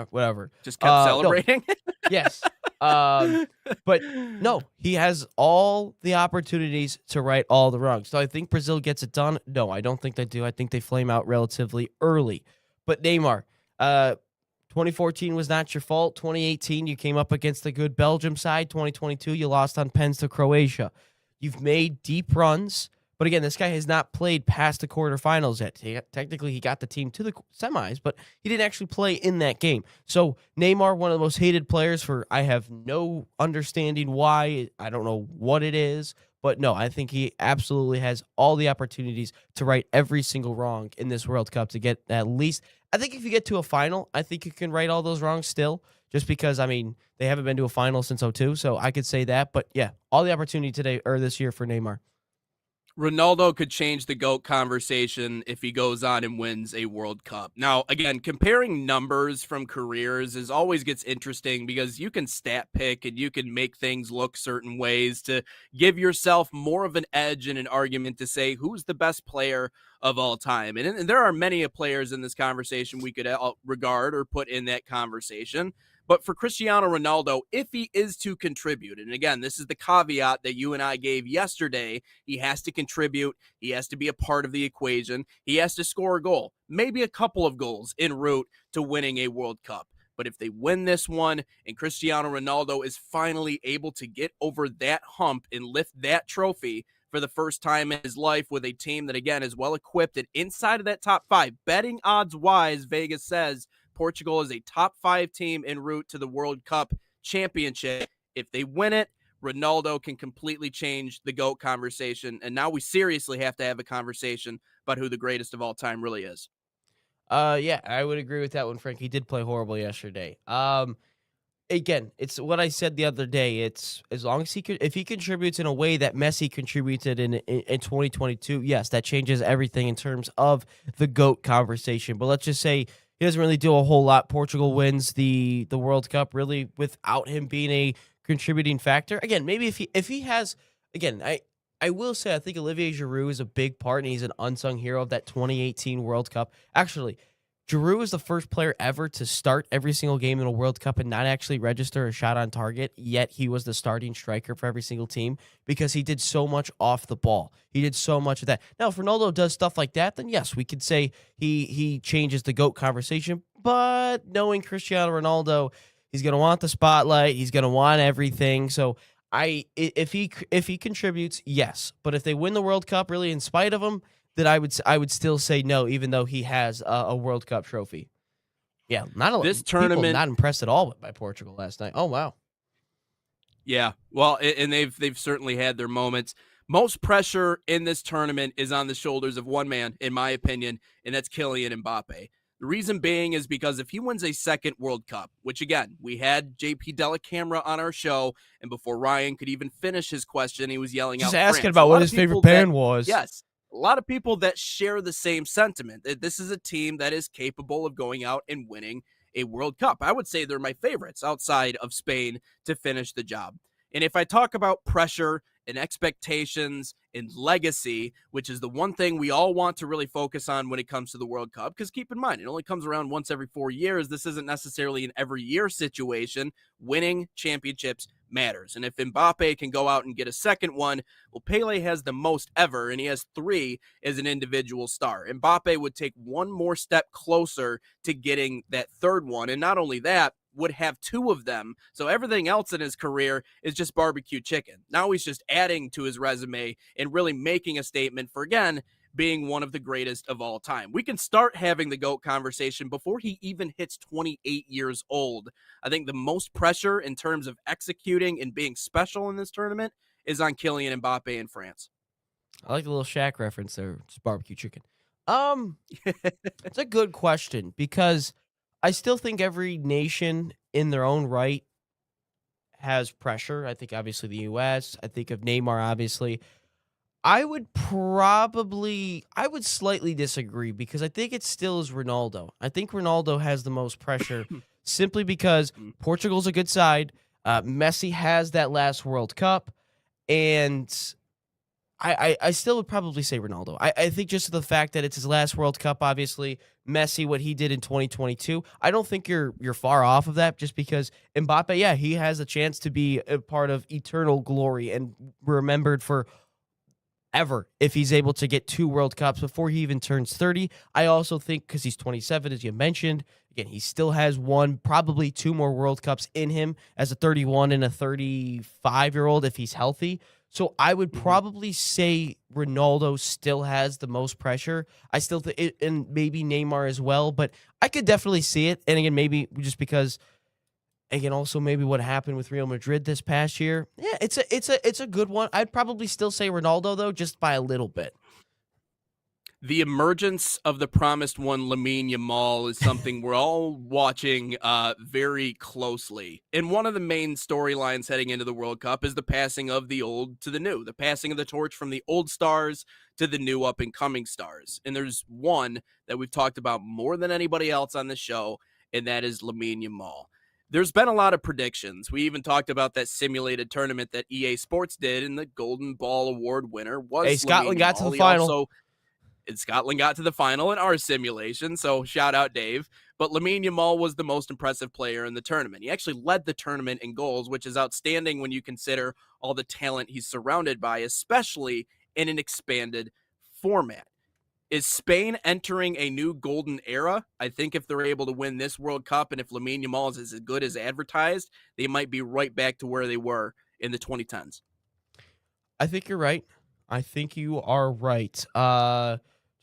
whatever. Just kept celebrating? No. Yes. But no, he has all the opportunities to right all the wrongs. So I think Brazil gets it done. No, I don't think they do. I think they flame out relatively early. But Neymar, 2014 was not your fault. 2018, you came up against a good Belgium side. 2022, you lost on pens to Croatia. You've made deep runs. But again, this guy has not played past the quarterfinals yet. Technically, he got the team to the semis, but he didn't actually play in that game. So Neymar, one of the most hated players for, I have no understanding why. I don't know what it is. But no, I think he absolutely has all the opportunities to right every single wrong in this World Cup to get at least. I think if you get to a final, I think you can right all those wrongs still. Just because, they haven't been to a final since 2002, so I could say that. But yeah, all the opportunity today or this year for Neymar. Ronaldo could change the GOAT conversation if he goes on and wins a World Cup. Now, again, comparing numbers from careers is always gets interesting because you can stat pick and you can make things look certain ways to give yourself more of an edge in an argument to say who's the best player of all time. And there are many players in this conversation we could regard or put in that conversation. But for Cristiano Ronaldo, if he is to contribute, and again, this is the caveat that you and I gave yesterday, he has to contribute. He has to be a part of the equation. He has to score a goal, maybe a couple of goals en route to winning a World Cup. But if they win this one and Cristiano Ronaldo is finally able to get over that hump and lift that trophy for the first time in his life with a team that, again, is well equipped and inside of that top five, betting odds wise, Vegas says Portugal is a top 5 team en route to the World Cup championship. If they win it, Ronaldo can completely change the GOAT conversation. And now we seriously have to have a conversation about who the greatest of all time really is. Yeah, I would agree with that one, Frank. He did play horrible yesterday. Again, it's what I said the other day. It's as long as if he contributes in a way that Messi contributed in 2022, yes, that changes everything in terms of the GOAT conversation. But let's just say he doesn't really do a whole lot. Portugal wins the World Cup really without him being a contributing factor. Again, maybe if he has, again, I will say I think Olivier Giroud is a big part and he's an unsung hero of that 2018 World Cup. Actually, Giroud is the first player ever to start every single game in a World Cup and not actually register a shot on target, yet he was the starting striker for every single team because he did so much off the ball. He did so much of that. Now, if Ronaldo does stuff like that, then yes, we could say he changes the GOAT conversation, but knowing Cristiano Ronaldo, he's going to want the spotlight, he's going to want everything, so if he contributes, yes, but if they win the World Cup really in spite of him, that I would still say no, even though he has a World Cup trophy. Yeah, not a This people tournament not impressed at all by Portugal last night. Oh wow. Yeah, well, and they've certainly had their moments. Most pressure in this tournament is on the shoulders of one man, in my opinion, and that's Kylian Mbappe. The reason being is because if he wins a second World Cup, which again, we had JP Dellacamera on our show, and before Ryan could even finish his question, he was yelling Just out asking France. about what his favorite band was. Yes, a lot of people that share the same sentiment. This is a team that is capable of going out and winning a World Cup. I would say they're my favorites outside of Spain to finish the job. And if I talk about pressure and expectations and legacy, which is the one thing we all want to really focus on when it comes to the World Cup, because keep in mind, it only comes around once every 4 years. This isn't necessarily an every year situation. Winning championships matters. And if Mbappe can go out and get a second one, well, Pele has the most ever, and he has 3 as an individual star. Mbappe would take one more step closer to getting that third one. And not only that, would have 2 of them. So everything else in his career is just barbecue chicken. Now he's just adding to his resume and really making a statement for, again, being one of the greatest of all time. We can start having the GOAT conversation before he even hits 28 years old. I think the most pressure in terms of executing and being special in this tournament is on Kylian Mbappe in France. I like the little Shaq reference there. It's barbecue chicken. It's a good question because I still think every nation in their own right has pressure. I think obviously the U.S. I think of Neymar, obviously. I would slightly disagree because I think it still is Ronaldo. I think Ronaldo has the most pressure simply because Portugal's a good side. Messi has that last World Cup, and I still would probably say Ronaldo. I think just the fact that it's his last World Cup, obviously, Messi, what he did in 2022, I don't think you're far off of that just because Mbappe, yeah, he has a chance to be a part of eternal glory and remembered for ever if he's able to get 2 World Cups before he even turns 30. I also think because he's 27, as you mentioned, again, he still has probably 2 more World Cups in him as a 31 and a 35-year-old if he's healthy. So I would probably say Ronaldo still has the most pressure. I still think, and maybe Neymar as well, but I could definitely see it. And again, maybe just because, again, also maybe what happened with Real Madrid this past year. Yeah, it's a good one. I'd probably still say Ronaldo though, just by a little bit. The emergence of the promised one, Lamine Yamal, is something we're all watching very closely. And one of the main storylines heading into the World Cup is the passing of the old to the new, the passing of the torch from the old stars to the new up-and-coming stars. And there's one that we've talked about more than anybody else on the show, and that is Lamine Yamal. There's been a lot of predictions. We even talked about that simulated tournament that EA Sports did, and the Golden Ball Award winner was Hey, Scotland Lamine got to Yamal. the final. And Scotland got to the final in our simulation, so shout out Dave. But Lamine Yamal was the most impressive player in the tournament. He actually led the tournament in goals, which is outstanding when you consider all the talent he's surrounded by, especially in an expanded format. Is Spain entering a new golden era? I think if they're able to win this World Cup and if Lamine Yamal is as good as advertised, they might be right back to where they were in the 2010s. I think you're right. I think you are right.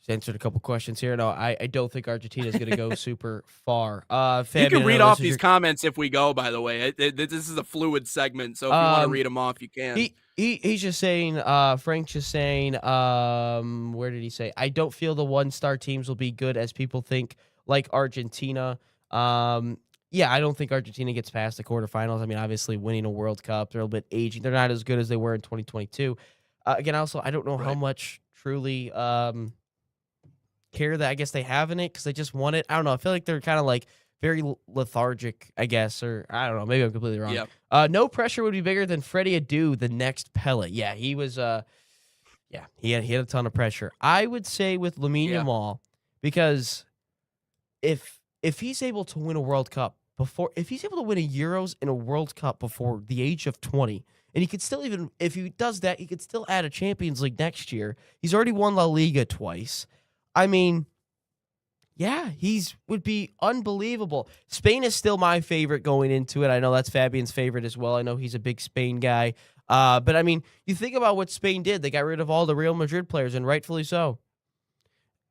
Just answered a couple questions here. No, I don't think Argentina is going to go super far. You can read off these comments if we go, by the way. This is a fluid segment, so if you want to read them off, you can. He's just saying, Frank's just saying, where did he say? I don't feel the one-star teams will be good as people think, like Argentina. Yeah, I don't think Argentina gets past the quarterfinals. I mean, obviously winning a World Cup, they're a little bit aging. They're not as good as they were in 2022. Again, also, I don't know how much truly care that I guess they have in it because they just won it. I don't know. I feel like they're kind of like very lethargic, I guess, or I don't know. Maybe I'm completely wrong. Yep. No pressure would be bigger than Freddie Adu, the next Pellet. Yeah, he was. He had a ton of pressure. I would say with Lamine Yamal, because if he's able to win a World Cup if he's able to win a Euros and a World Cup before the age of 20, and he could still even if he does that, he could still add a Champions League next year. He's already won La Liga twice. I mean, yeah, would be unbelievable. Spain is still my favorite going into it. I know that's Fabian's favorite as well. I know he's a big Spain guy. But, I mean, you think about what Spain did. They got rid of all the Real Madrid players, and rightfully so.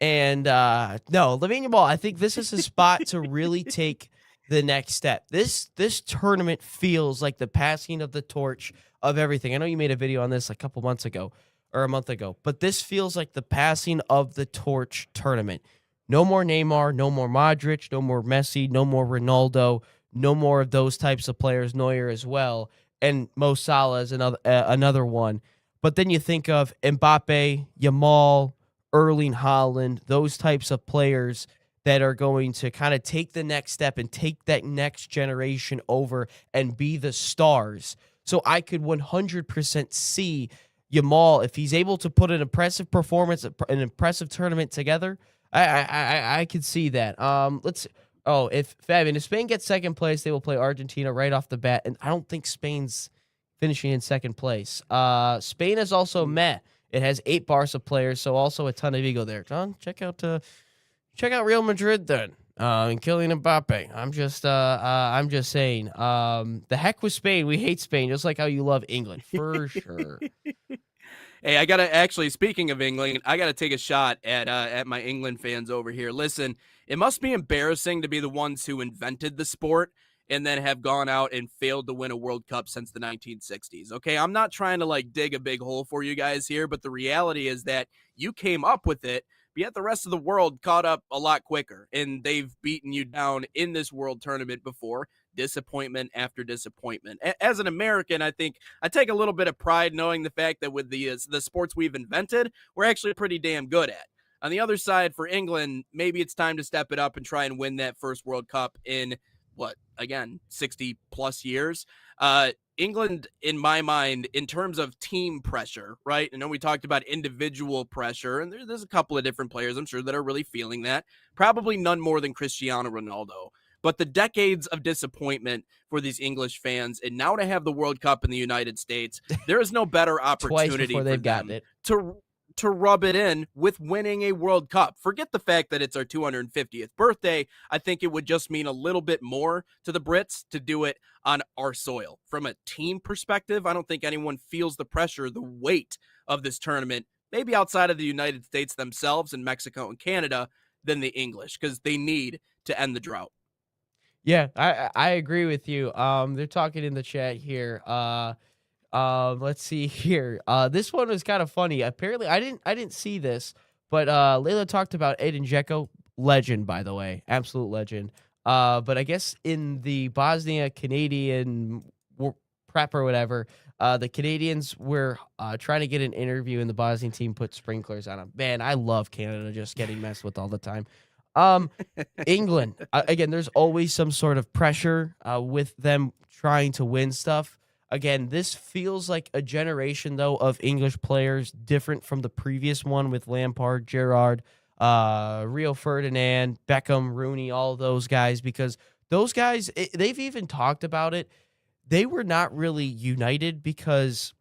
And, no, Lamine Yamal, I think this is his spot to really take the next step. This tournament feels like the passing of the torch of everything. I know you made a video on this a couple months ago. Or a month ago. But this feels like the passing of the torch tournament. No more Neymar, no more Modric, no more Messi, no more Ronaldo, no more of those types of players, Neuer as well, and Mo Salah is another one. But then you think of Mbappe, Yamal, Erling Haaland, those types of players that are going to kind of take the next step and take that next generation over and be the stars. So I could 100% see Yamal, if he's able to put an impressive performance, an impressive tournament together, I could see that. If Spain gets second place, they will play Argentina right off the bat, and I don't think Spain's finishing in second place. Spain is also meh. It has 8 Barca players, so also a ton of ego there. John, check out Real Madrid then. And Kylian Mbappe. I'm just saying. The heck with Spain. We hate Spain, just like how you love England, for sure. Hey, I gotta actually. Speaking of England, I gotta take a shot at my England fans over here. Listen, it must be embarrassing to be the ones who invented the sport and then have gone out and failed to win a World Cup since the 1960s. Okay, I'm not trying to dig a big hole for you guys here, but the reality is that you came up with it. But yet the rest of the world caught up a lot quicker, and they've beaten you down in this world tournament before, disappointment after disappointment. As an American, I think I take a little bit of pride knowing the fact that with the sports we've invented, we're actually pretty damn good at. On the other side, for England, maybe it's time to step it up and try and win that first World Cup in, 60-plus years. England, in my mind, in terms of team pressure, right? I know we talked about individual pressure, and there's a couple of different players, I'm sure, that are really feeling that. Probably none more than Cristiano Ronaldo. But the decades of disappointment for these English fans, and now to have the World Cup in the United States, there is no better opportunity for them to rub it in with winning a World Cup. Forget the fact that it's our 250th birthday. I think it would just mean a little bit more to the Brits to do it on our soil. From a team perspective, I don't think anyone feels the pressure, the weight of this tournament, maybe outside of the United States themselves and Mexico and Canada, than the English, because they need to end the drought. Yeah, I agree with you. They're talking in the chat here. Let's see here. This one was kind of funny. Apparently, I didn't see this, But Layla talked about Edin Dzeko, legend, by the way, absolute legend. But I guess in the Bosnia Canadian prep or whatever, the Canadians were trying to get an interview, and the Bosnian team put sprinklers on them. Man, I love Canada just getting messed with all the time. England, again, there's always some sort of pressure with them trying to win stuff. Again, this feels like a generation, though, of English players different from the previous one with Lampard, Gerrard, Rio Ferdinand, Beckham, Rooney, all those guys, because those guys, they've even talked about it. They were not really united because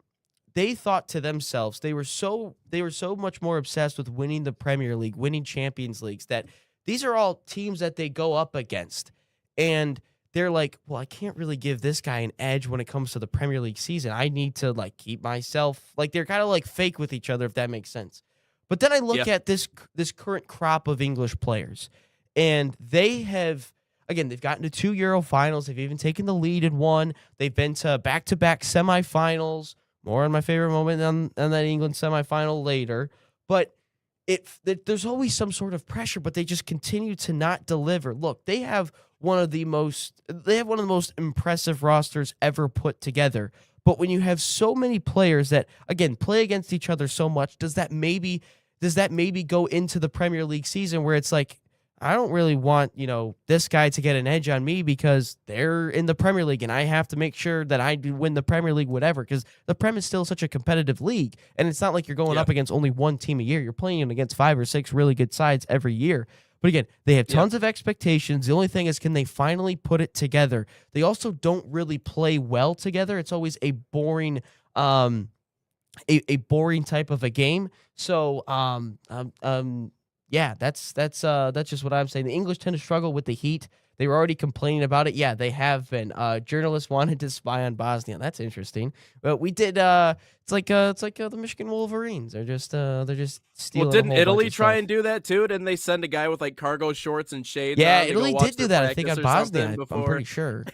they thought to themselves they were so much more obsessed with winning the Premier League, winning Champions Leagues, that these are all teams that they go up against. And they're like, well, I can't really give this guy an edge when it comes to the Premier League season. I need to like keep myself, like, they're kind of like fake with each other, if that makes sense. But then I look at this current crop of English players, and they have, again, they've gotten to 2 Euro finals. They've even taken the lead in one. They've been to back-to-back semifinals. More on my favorite moment on that England semifinal later. But there's always some sort of pressure, but they just continue to not deliver. Look, they have one of the most impressive rosters ever put together. But when you have so many players that, again, play against each other so much, does that maybe go into the Premier League season where it's like, I don't really want, this guy to get an edge on me because they're in the Premier League and I have to make sure that I do win the Premier League, whatever, because the Prem is still such a competitive league. And it's not like you're going up against only one team a year. You're playing against 5 or 6 really good sides every year. But again, they have tons of expectations. The only thing is, can they finally put it together? They also don't really play well together. It's always a boring, a boring type of a game. So, yeah, that's just what I'm saying. The English tend to struggle with the heat. They were already complaining about it. Yeah, they have been. Journalists wanted to spy on Bosnia. That's interesting. But we did. It's like the Michigan Wolverines. They're just stealing. Well, didn't Italy try stuff. and do that too? Didn't they send a guy with like cargo shorts and shades? Yeah, on to Italy go watch did do their that. I think on practice or Bosnia. something before? I'm pretty sure.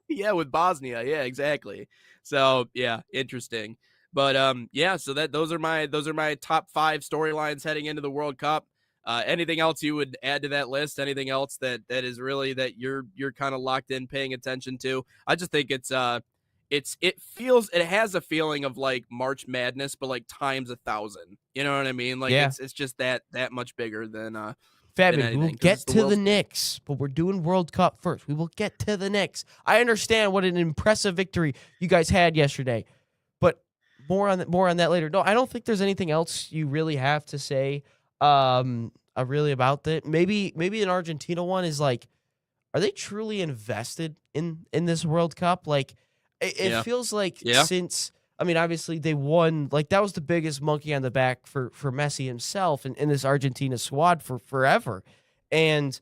Yeah, with Bosnia. Yeah, exactly. So yeah, interesting. But yeah. So those are my top 5 storylines heading into the World Cup. Anything else you would add to that list? Anything else that is really that you're kind of locked in paying attention to? I just think it has a feeling of like March Madness, but like times 1,000. You know what I mean? Like it's just that much bigger than Fabian, we will get to the Knicks, but we're doing World Cup first. We will get to the Knicks. I understand what an impressive victory you guys had yesterday, but more on that later. No, I don't think there's anything else you really have to say really about that. Maybe an Argentina one is like, are they truly invested in this World Cup? Like, it feels like since, I mean, obviously they won, like that was the biggest monkey on the back for Messi himself and in this Argentina squad for forever. And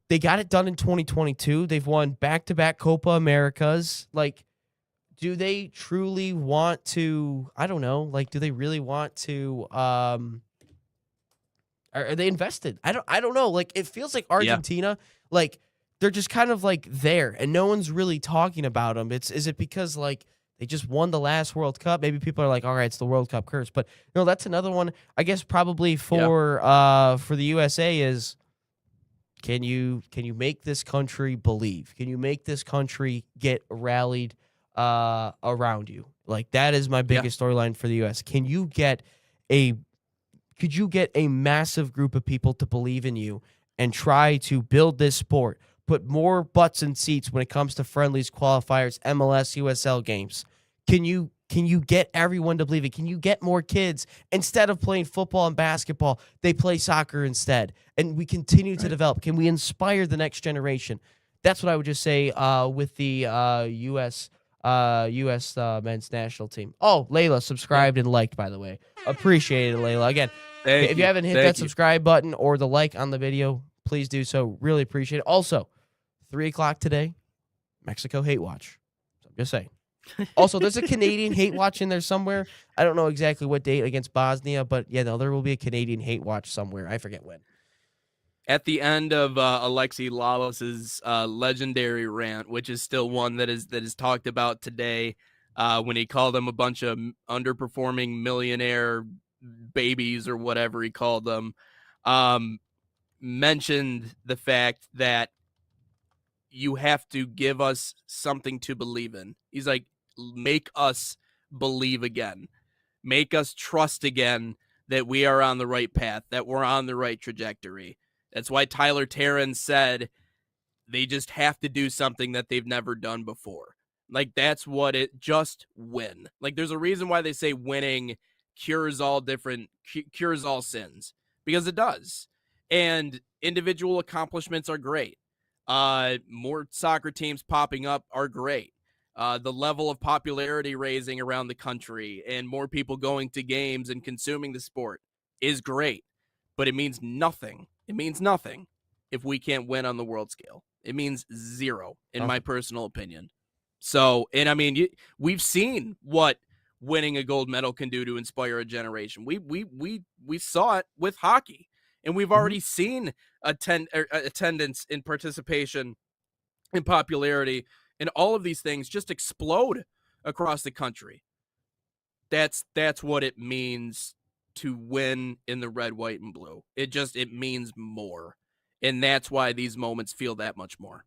they got it done in 2022. They've won back-to-back Copa Americas. Like, do they truly want to, I don't know, like, do they really want to, are they invested? I don't know. Like, it feels like Argentina, like they're just kind of like there and no one's really talking about them. Is it because like they just won the last World Cup? Maybe people are like, all right, it's the World Cup curse. But that's another one. I guess probably for the USA is, can you make this country believe? Can you make this country get rallied around you? Like, that is my biggest storyline for the US. Could you get a massive group of people to believe in you and try to build this sport, put more butts in seats when it comes to friendlies, qualifiers, MLS, USL games? Can you get everyone to believe it? Can you get more kids, instead of playing football and basketball, they play soccer instead? And we continue to develop. Can we inspire the next generation? That's what I would just say with the U.S. Men's national team. Oh, Layla subscribed and liked, by the way. Appreciate it, Layla. Again, if you haven't hit that subscribe button or the like on the video, please do so. Really appreciate it. Also, 3 o'clock today, Mexico Hate Watch. So I'm just saying. Also, there's a Canadian Hate Watch in there somewhere. I don't know exactly what date against Bosnia, but yeah, no, there will be a Canadian Hate Watch somewhere. I forget when. At the end of Alexi Lalos's legendary rant, which is still one that is talked about today, when he called them a bunch of underperforming millionaire babies or whatever he called them, mentioned the fact that you have to give us something to believe in. He's like, make us believe again, make us trust again that we are on the right path, that we're on the right trajectory. That's why Tyler Terran said they just have to do something that they've never done before. Like, that's what it, just win. Like, there's a reason why they say winning cures all sins, because it does. And individual accomplishments are great. More soccer teams popping up are great. The level of popularity raising around the country and more people going to games and consuming the sport is great, but it means nothing. It means nothing if we can't win on the world scale. It means zero, in my personal opinion. So, and I mean, we've seen what winning a gold medal can do to inspire a generation. We saw it with hockey, and we've already seen attendance and participation and popularity and all of these things just explode across the country. That's what it means to win in the red, white, and blue. It means more. And that's why these moments feel that much more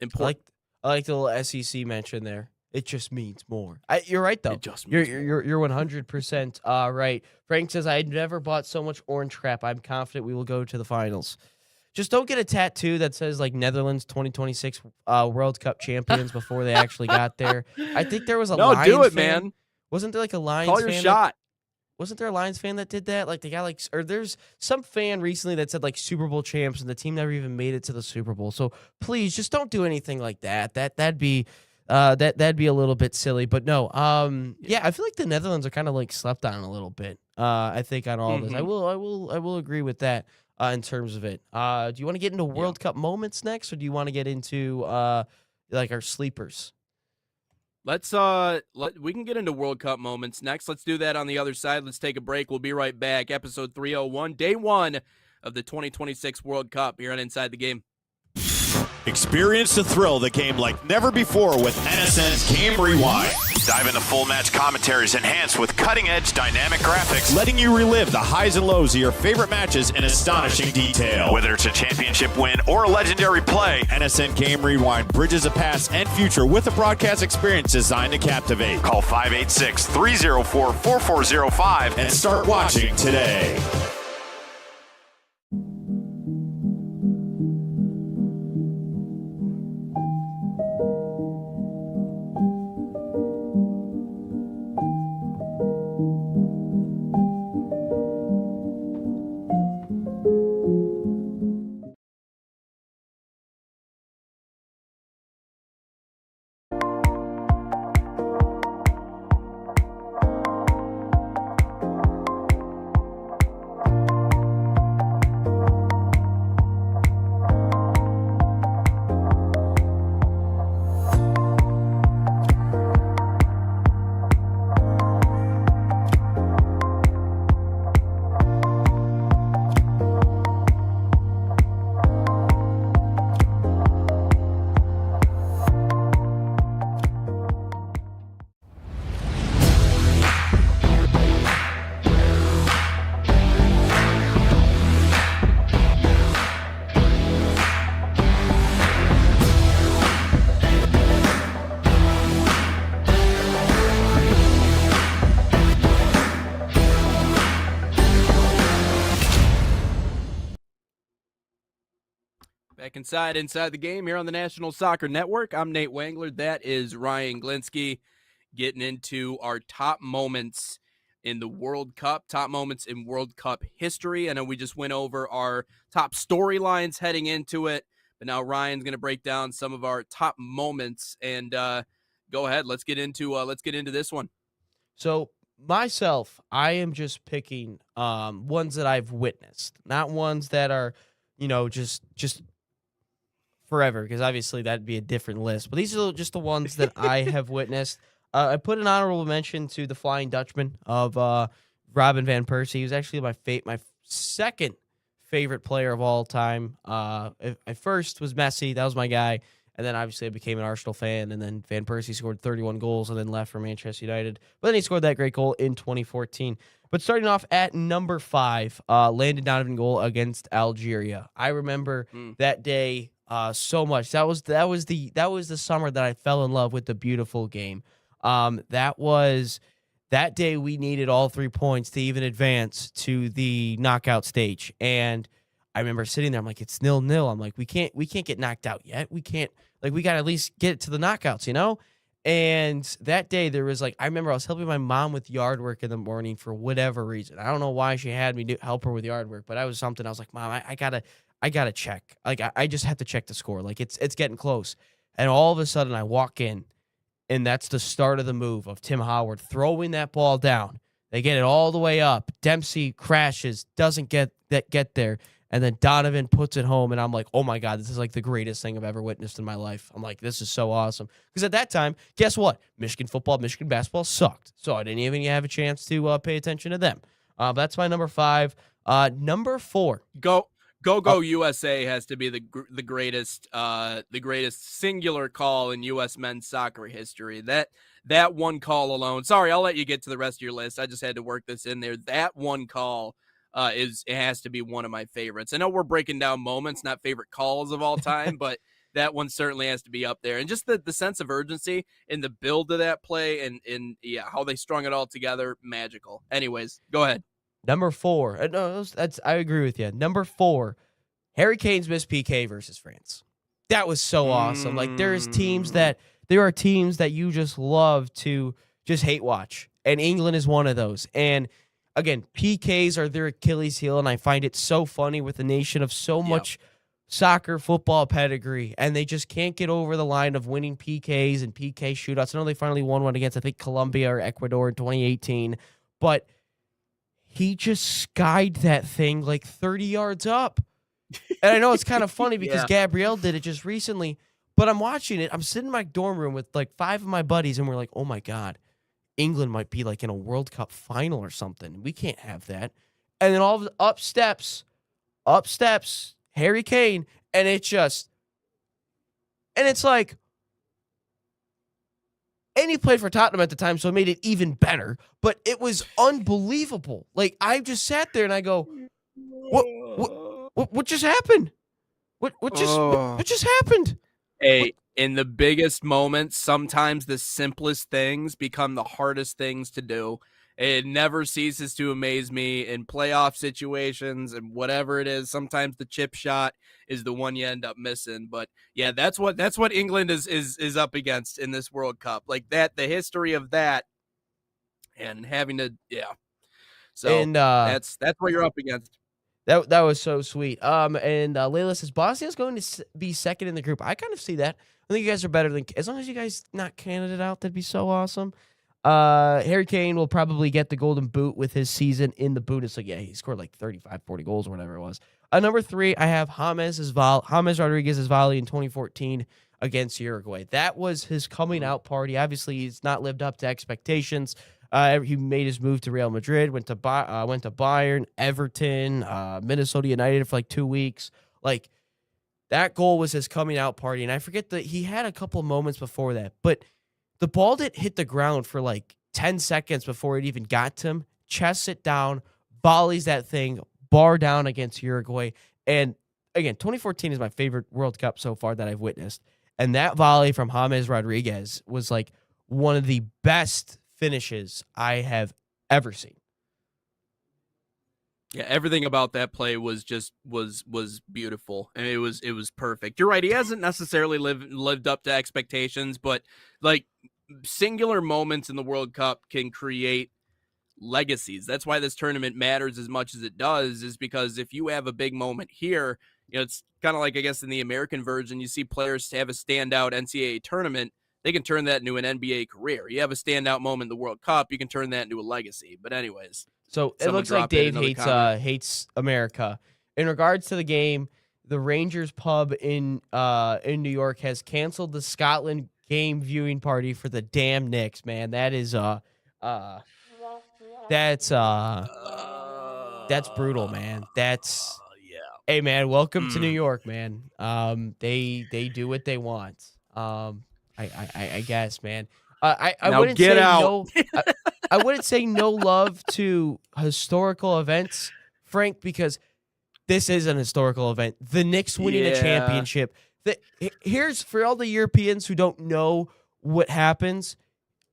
important. I like the little SEC mention there. It just means more. You're right though. It just means you're 100% right. Frank says I never bought so much orange crap. I'm confident we will go to the finals. Just don't get a tattoo that says like Netherlands 2026 World Cup champions before they actually got there. I think there was a Lions do it, fan. man. Wasn't there like a Lions Call your fan shot. Wasn't there a Lions fan that did that? Like they got like, or there's some fan recently that said like Super Bowl champs and the team never even made it to the Super Bowl. So please just don't do anything like that. That'd be a little bit silly. But no, yeah, I feel like the Netherlands are kind of like slept on a little bit. I think on all this, I will agree with that in terms of it. Do you want to get into World Cup moments next, or do you want to get into like our sleepers? We can get into World Cup moments next. Let's do that on the other side. Let's take a break. We'll be right back. Episode 301, day 1 of the 2026 World Cup here on Inside the Game. Experience the thrill of the game like never before with NSN's Game Rewind. Dive into full match commentaries enhanced with cutting-edge dynamic graphics, letting you relive the highs and lows of your favorite matches in astonishing detail. Whether it's a championship win or a legendary play, NSN Game Rewind bridges the past and future with a broadcast experience designed to captivate. Call 586-304-4405 and start watching today. Back inside the game here on the National Soccer Network. I'm Nate Wangler. That is Ryan Glinsky, getting into our top moments in the World Cup, top moments in World Cup history. I know we just went over our top storylines heading into it, but now Ryan's going to break down some of our top moments. And go ahead, let's get into this one. So myself, I am just picking ones that I've witnessed, not ones that are, just forever, because obviously that'd be a different list. But these are just the ones that I have witnessed. I put an honorable mention to the Flying Dutchman of Robin van Persie. He was actually my second favorite player of all time. At first was Messi. That was my guy. And then obviously I became an Arsenal fan, and then Van Persie scored 31 goals and then left for Manchester United. But then he scored that great goal in 2014. But starting off at number 5, Landon Donovan goal against Algeria. I remember that day so much. That was the summer that I fell in love with the beautiful game. That day we needed all 3 points to even advance to the knockout stage. And I remember sitting there, I'm like, it's 0-0. I'm like, we can't get knocked out yet. We can't, like, we got to at least get it to the knockouts, you know? And that day there was, like, I remember I was helping my mom with yard work in the morning for whatever reason. I don't know why she had me help her with yard work, but that was something I was like, Mom, I gotta check. Like, I just have to check the score. Like, it's getting close. And all of a sudden I walk in, and that's the start of the move of Tim Howard throwing that ball down. They get it all the way up. Dempsey crashes, doesn't get there. And then Donovan puts it home, and I'm like, oh, my God, this is like the greatest thing I've ever witnessed in my life. I'm like, this is so awesome. Because at that time, guess what? Michigan football, Michigan basketball sucked. So I didn't even have a chance to pay attention to them. That's my number 5. Number 4. Go USA has to be the greatest singular call in U.S. men's soccer history. That one call alone. Sorry, I'll let you get to the rest of your list. I just had to work this in there. That one call it has to be one of my favorites. I know we're breaking down moments, not favorite calls of all time, but that one certainly has to be up there. And just the sense of urgency in the build of that play and how they strung it all together, magical. Anyways, go ahead. Number 4. No, I agree with you. Number 4, Harry Kane's missed PK versus France. That was so awesome. Like, there are teams that you just love to just hate watch, and England is one of those. And again, PKs are their Achilles heel, and I find it so funny with a nation of so much soccer, football pedigree, and they just can't get over the line of winning PKs and PK shootouts. I know they finally won one against, I think, Colombia or Ecuador in 2018, but he just skied that thing like 30 yards up. And I know it's kind of funny because Gabrielle did it just recently, but I'm watching it. I'm sitting in my dorm room with like 5 of my buddies, and we're like, oh my God, England might be like in a World Cup final or something. We can't have that. And then all of up steps Harry Kane, and it's like, and he played for Tottenham at the time, so it made it even better. But it was unbelievable. Like, I just sat there and I go, what just happened? What just happened? Hey, in the biggest moments, sometimes the simplest things become the hardest things to do. It never ceases to amaze me in playoff situations and whatever it is. Sometimes the chip shot is the one you end up missing. But yeah, that's what England is up against in this World Cup. Like that, the history of that, and having to So and that's what you're up against. That was so sweet. And Layla says Bosnia's going to be second in the group. I kind of see that. I think you guys are better than, as long as you guys knock Canada out, that'd be so awesome. Harry Kane will probably get the golden boot with his season in the Bundesliga. Yeah, he scored like 35, 40 goals or whatever it was. Number 3, I have James Rodriguez's volley in 2014 against Uruguay. That was his coming out party. Obviously, he's not lived up to expectations. He made his move to Real Madrid, went to Bayern, Everton, Minnesota United for like 2 weeks. Like, that goal was his coming out party. And I forget that he had a couple moments before that, but the ball didn't hit the ground for like 10 seconds before it even got to him. Chests it down, volleys that thing, bar down against Uruguay. And again, 2014 is my favorite World Cup so far that I've witnessed. And that volley from James Rodriguez was like one of the best finishes I have ever seen. Yeah, everything about that play was beautiful, and it was perfect. You're right; he hasn't necessarily lived up to expectations, but like singular moments in the World Cup can create legacies. That's why this tournament matters as much as it does, is because if you have a big moment here, it's kind of like, I guess, in the American version, you see players have a standout NCAA tournament, they can turn that into an NBA career. You have a standout moment in the World Cup, you can turn that into a legacy. But anyways. So it looks like Dave hates America. In regards to the game, the Rangers pub in New York has canceled the Scotland game viewing party for the damn Knicks, man. That is that's brutal, man. That's Hey man, welcome to New York, man. They do what they want. I guess, man. I Now wouldn't get say out. no. I wouldn't say no love to historical events, Frank, because this is an historical event. The Knicks winning a Yeah. championship. Here's for all the Europeans who don't know what happens.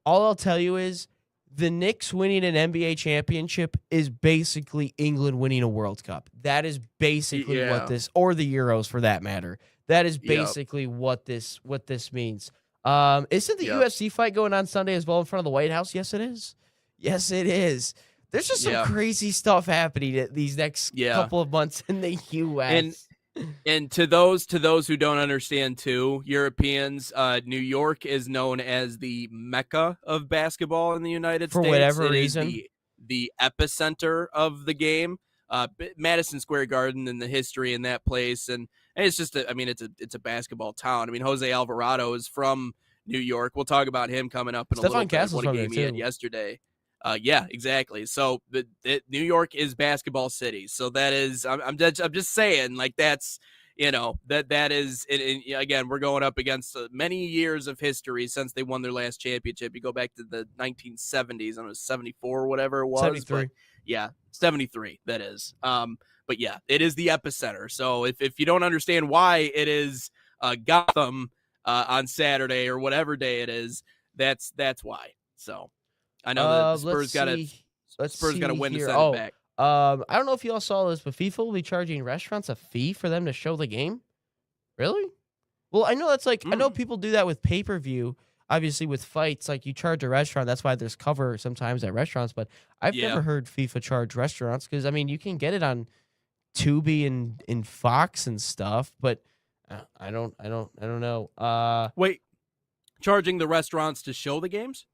All I'll tell you is the Knicks winning an NBA championship is basically England winning a World Cup. That is basically Yeah. what this, or the Euros for that matter. That is Yep. basically what this means. Isn't the Yep. UFC fight going on Sunday as well in front of the White House? Yes, it is. Yes, it is. There's just some Yep. crazy stuff happening these next Yeah. couple of months in the U.S. And to those who don't understand too, Europeans, New York is known as the Mecca of basketball in the United For States. whatever It is reason. the epicenter of the game. Madison Square Garden and the history in that place, and it's just it's a basketball town. I mean, Jose Alvarado is from New York. We'll talk about him coming up in a Stephon little bit. Castle's What a from there, game he had too. yesterday. Yeah, exactly. So New York is basketball city. So that is, I'm just saying, like that's, that is, again, we're going up against many years of history since they won their last championship. You go back to the 1970s, I don't know, 74 or whatever it was. 73. But yeah, 73, that is. But yeah, it is the epicenter. So if you don't understand why it is Gotham on Saturday or whatever day it is, that's why. So I know the Spurs got to win to send it back. I don't know if you all saw this, but FIFA will be charging restaurants a fee for them to show the game. Really? Well, I know that's like I know people do that with pay-per-view. Obviously, with fights, like you charge a restaurant. That's why there's cover sometimes at restaurants. But I've never heard FIFA charge restaurants because I mean you can get it on Tubi and Fox and stuff. But I don't know. Wait, charging the restaurants to show the games?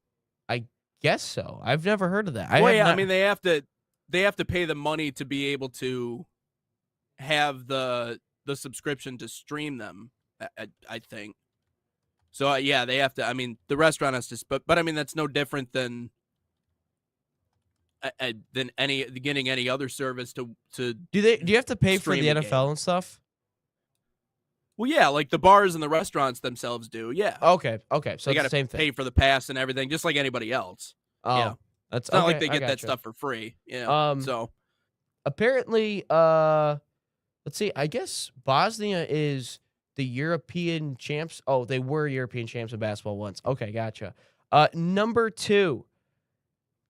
I guess so. I've never heard of that. I mean they have to pay the money to be able to have the subscription to stream them. I think. So yeah, they have to. I mean, the restaurant has to, but I mean that's no different than getting any other service to. Do you have to pay for the stream the NFL game. and stuff? Well, yeah, like the bars and the restaurants themselves do. Yeah. Okay. So they it's the got same to thing. pay for the pass and everything, just like anybody else. Oh, yeah. That's It's not okay, like they I get that gotcha. stuff for free. Yeah. So apparently, let's see. I guess Bosnia is the European champs. Oh, they were European champs of basketball once. Okay, gotcha. Number 2,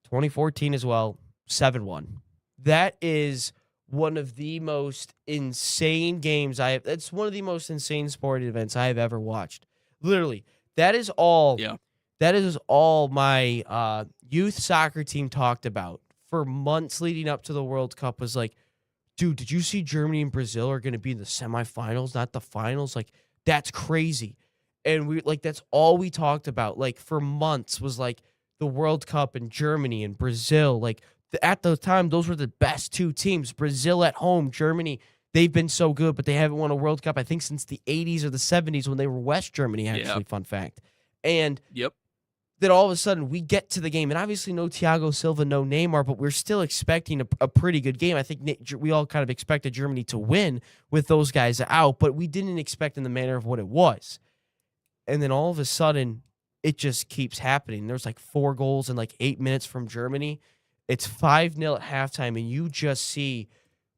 2014 as well, 7-1. That is one of the most insane games that's one of the most insane sporting events I have ever watched. Literally, that is all. Yeah. That is all my youth soccer team talked about for months leading up to the World Cup. Was like, dude, did you see Germany and Brazil are going to be in the semifinals, not the finals? Like, that's crazy. And that's all we talked about. Like, for months was like the World Cup and Germany and Brazil. Like, at the time, those were the best 2 teams. Brazil at home, Germany. They've been so good, but they haven't won a World Cup, I think, since the 80s or the 70s when they were West Germany, actually, fun fact. And then all of a sudden we get to the game, and obviously no Thiago Silva, no Neymar, but we're still expecting a pretty good game. I think we all kind of expected Germany to win with those guys out, but we didn't expect in the manner of what it was. And then all of a sudden, it just keeps happening. There's like 4 goals in like 8 minutes from Germany. It's 5-0 at halftime, and you just see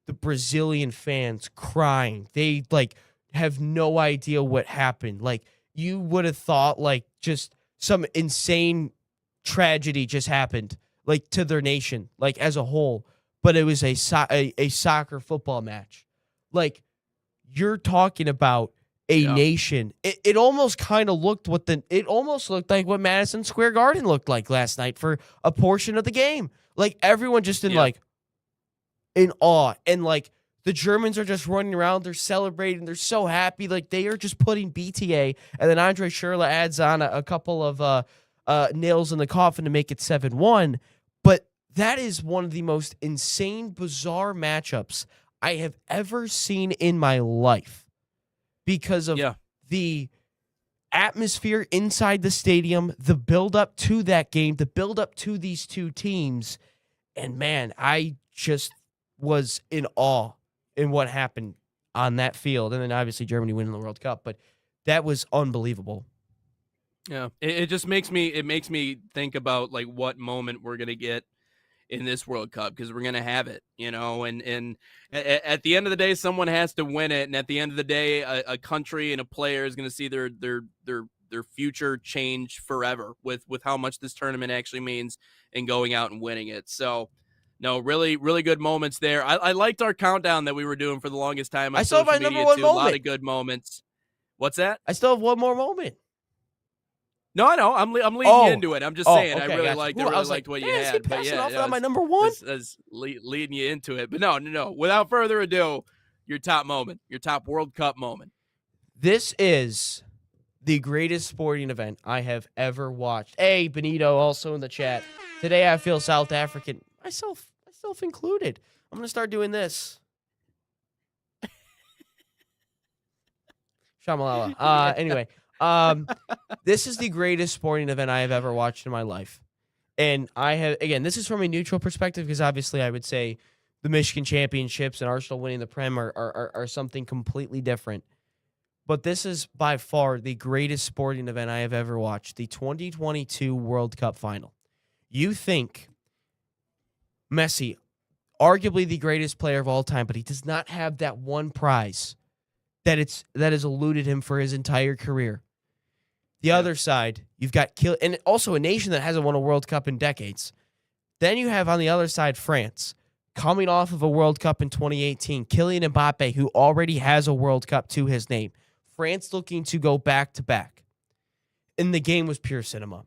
the Brazilian fans crying. They like have no idea what happened. Like you would have thought like just some insane tragedy just happened, like to their nation, like as a whole. But it was a soccer football match. Like you're talking about a nation. It almost kind of looked it almost looked like what Madison Square Garden looked like last night for a portion of the game. Like everyone just in awe, and like the Germans are just running around. They're celebrating. They're so happy. Like they are just putting BTA, and then Andre Schürrle adds on a couple of nails in the coffin to make it 7-1. But that is one of the most insane, bizarre matchups I have ever seen in my life because of the atmosphere inside the stadium, the build up to that game, the build up to these 2 teams. And man, I just was in awe in what happened on that field. And then obviously Germany winning the World Cup. But that was unbelievable. Yeah, it just makes me think about like what moment we're gonna get in this World Cup, because we're gonna have it, and at the end of the day, someone has to win it, and at the end of the day, a country and a player is gonna see their future change forever with how much this tournament actually means and going out and winning it. So. No, really, really good moments there. I liked our countdown that we were doing for the longest time on I still have social my number media one too. A lot moment. of good moments. What's that? I still have one more moment. No, I know. I'm leading you into it. I'm just saying. Okay, I really gotcha. liked. Ooh, I I really was liked like, what you man, is he had. But passing yeah, off on my number one? as leading you into it. But no. Without further ado, your top moment, your top World Cup moment. This is the greatest sporting event I have ever watched. Hey, Benito, also in the chat. Today I feel South African. Myself included. I'm going to start doing this. Shamalala. Anyway, this is the greatest sporting event I have ever watched in my life. And I have, again, this is from a neutral perspective because obviously I would say the Michigan Championships and Arsenal winning the Prem are something completely different. But this is by far the greatest sporting event I have ever watched, the 2022 World Cup final. You think Messi, arguably the greatest player of all time, but he does not have that one prize that has eluded him for his entire career. The other side, you've got and also a nation that hasn't won a World Cup in decades. Then you have on the other side France, coming off of a World Cup in 2018, Kylian Mbappe, who already has a World Cup to his name. France looking to go back to back. And the game was pure cinema.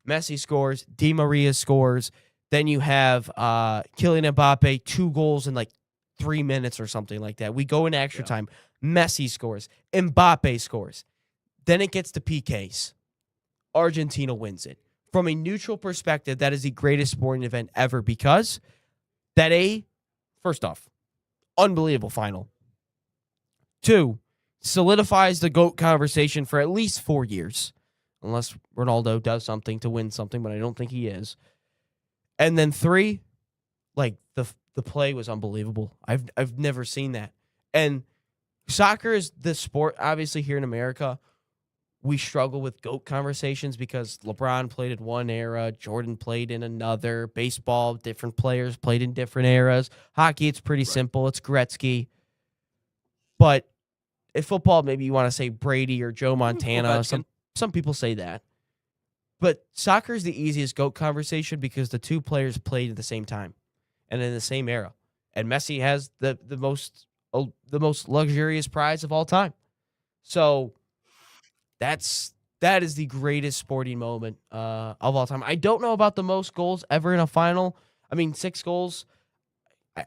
Messi scores, Di Maria scores. Then you have Kylian Mbappe, 2 goals in like 3 minutes or something like that. We go in extra time. Messi scores. Mbappe scores. Then it gets to PKs. Argentina wins it. From a neutral perspective, that is the greatest sporting event ever because first off, unbelievable final. 2, solidifies the GOAT conversation for at least 4 years. Unless Ronaldo does something to win something, but I don't think he is. And then 3, like the play was unbelievable. I've never seen that. And soccer is the sport, obviously here in America, we struggle with GOAT conversations because LeBron played in one era, Jordan played in another, baseball, different players played in different eras. Hockey, it's pretty simple. It's Gretzky. But in football, maybe you want to say Brady or Joe Montana. Some people say that. But soccer is the easiest GOAT conversation because the 2 players played at the same time and in the same era. And Messi has the most luxurious prize of all time. So that is the greatest sporting moment of all time. I don't know about the most goals ever in a final. I mean, 6 goals.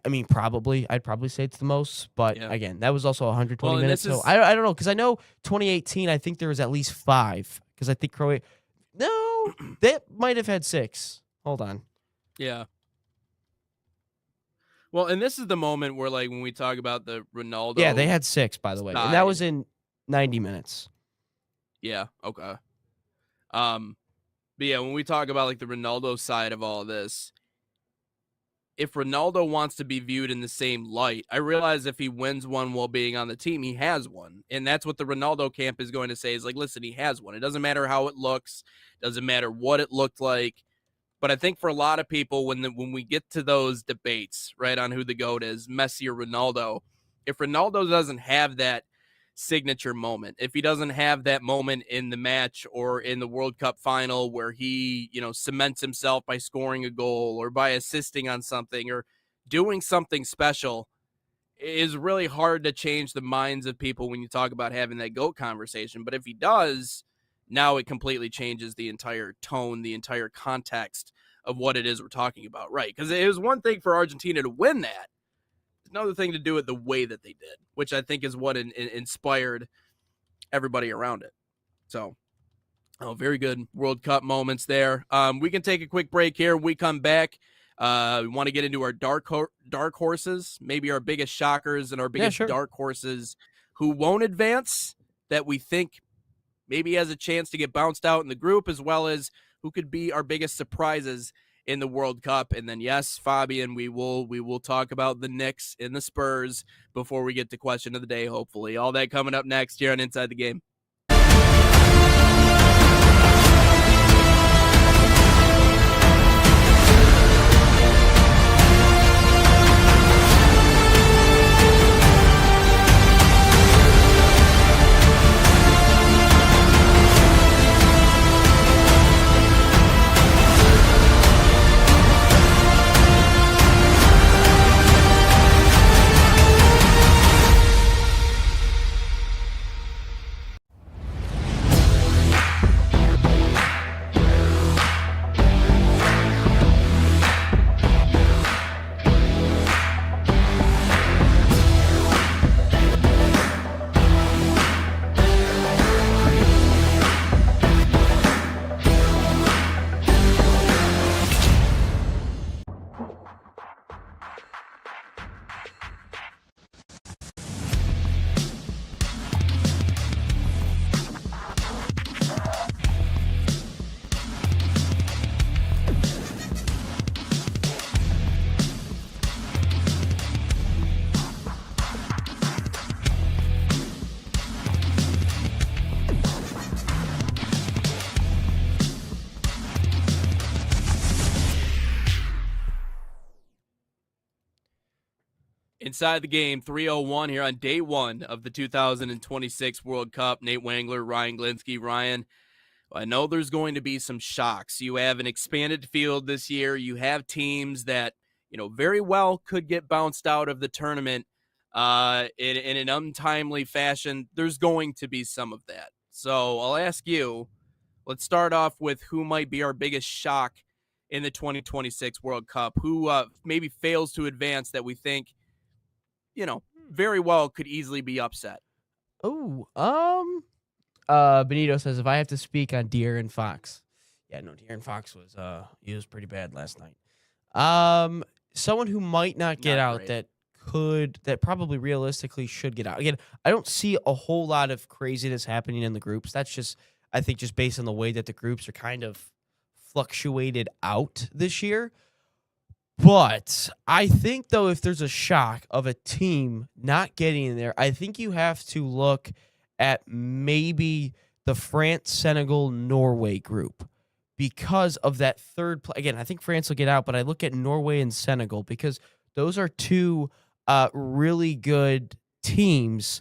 I mean, I'd probably say it's the most. But again, that was also 120 minutes. So I don't know because I know 2018. I think there was at least 5 because I think Croatia. No, that might have had 6. Hold on. Yeah. Well, and this is the moment where, like, when we talk about the Ronaldo. Yeah, they had 6, by the way, and that was in 90 minutes. Yeah. Okay. But yeah, when we talk about like the Ronaldo side of all this, if Ronaldo wants to be viewed in the same light, I realize if he wins one while being on the team, he has one. And that's what the Ronaldo camp is going to say is like, listen, he has one. It doesn't matter how it looks. Doesn't matter what it looked like. But I think for a lot of people, when we get to those debates, right, on who the GOAT is, Messi or Ronaldo, if Ronaldo doesn't have that signature moment, if he doesn't have that moment in the match or in the World Cup final where he, cements himself by scoring a goal or by assisting on something or doing something special, it is really hard to change the minds of people when you talk about having that GOAT conversation. But if he does, now it completely changes the entire tone, the entire context of what it is we're talking about, right? Because it was one thing for Argentina to win that. Another thing to do it the way that they did, which I think is what inspired everybody around it. So, very good World Cup moments there. We can take a quick break here. When we come back, we want to get into our dark horses, maybe our biggest shockers and our biggest dark horses who won't advance that we think maybe has a chance to get bounced out in the group, as well as who could be our biggest surprises in the World Cup. And then, yes, Fabian, we will talk about the Knicks and the Spurs before we get to question of the day, hopefully. All that coming up next here on Inside the Game. Inside the Game, 3:01 here on day one of the 2026 World Cup. Nate Wangler, Ryan Glinsky. Ryan, I know there's going to be some shocks. You have an expanded field this year. You have teams that, very well could get bounced out of the tournament in an untimely fashion. There's going to be some of that. So I'll ask you, let's start off with who might be our biggest shock in the 2026 World Cup. Who maybe fails to advance that we think, very well could easily be upset. Benito says, if I have to speak on De'Aaron Fox. Yeah, no, De'Aaron Fox was pretty bad last night. Someone who might not get out that probably realistically should get out. Again, I don't see a whole lot of craziness happening in the groups. That's just, I think, just based on the way that the groups are kind of fluctuated out this year. But I think, though, if there's a shock of a team not getting in there, I think you have to look at maybe the France, Senegal, Norway group because of that third play. Again, I think France will get out, but I look at Norway and Senegal because those are two really good teams.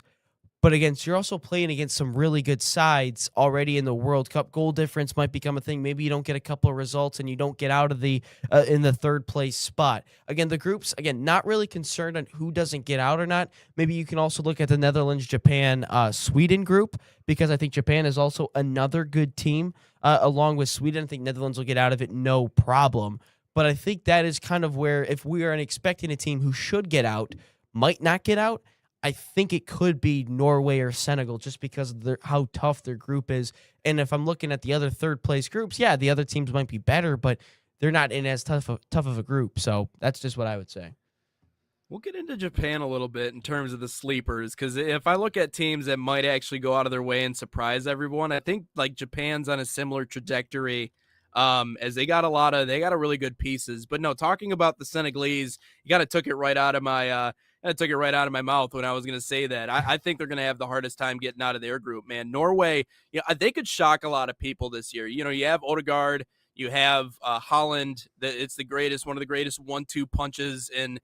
But again, you're also playing against some really good sides already in the World Cup. Goal difference might become a thing. Maybe you don't get a couple of results and you don't get out of the in the third place spot. Again, the groups, not really concerned on who doesn't get out or not. Maybe you can also look at the Netherlands, Japan, Sweden group because I think Japan is also another good team along with Sweden. I think Netherlands will get out of it no problem. But I think that is kind of where if we are expecting a team who should get out, might not get out, I think it could be Norway or Senegal just because of how tough their group is. And if I'm looking at the other third place groups, yeah, the other teams might be better, but they're not in as tough of a group. So that's just what I would say. We'll get into Japan a little bit in terms of the sleepers, because if I look at teams that might actually go out of their way and surprise everyone, I think like Japan's on a similar trajectory as they got a really good pieces. But no, talking about the Senegalese, you kind of took it right out of my mouth when I was going to say that. I think they're going to have the hardest time getting out of their group, man. Norway, they could shock a lot of people this year. You have Odegaard, you have Holland. It's one of the greatest 1-2 punches in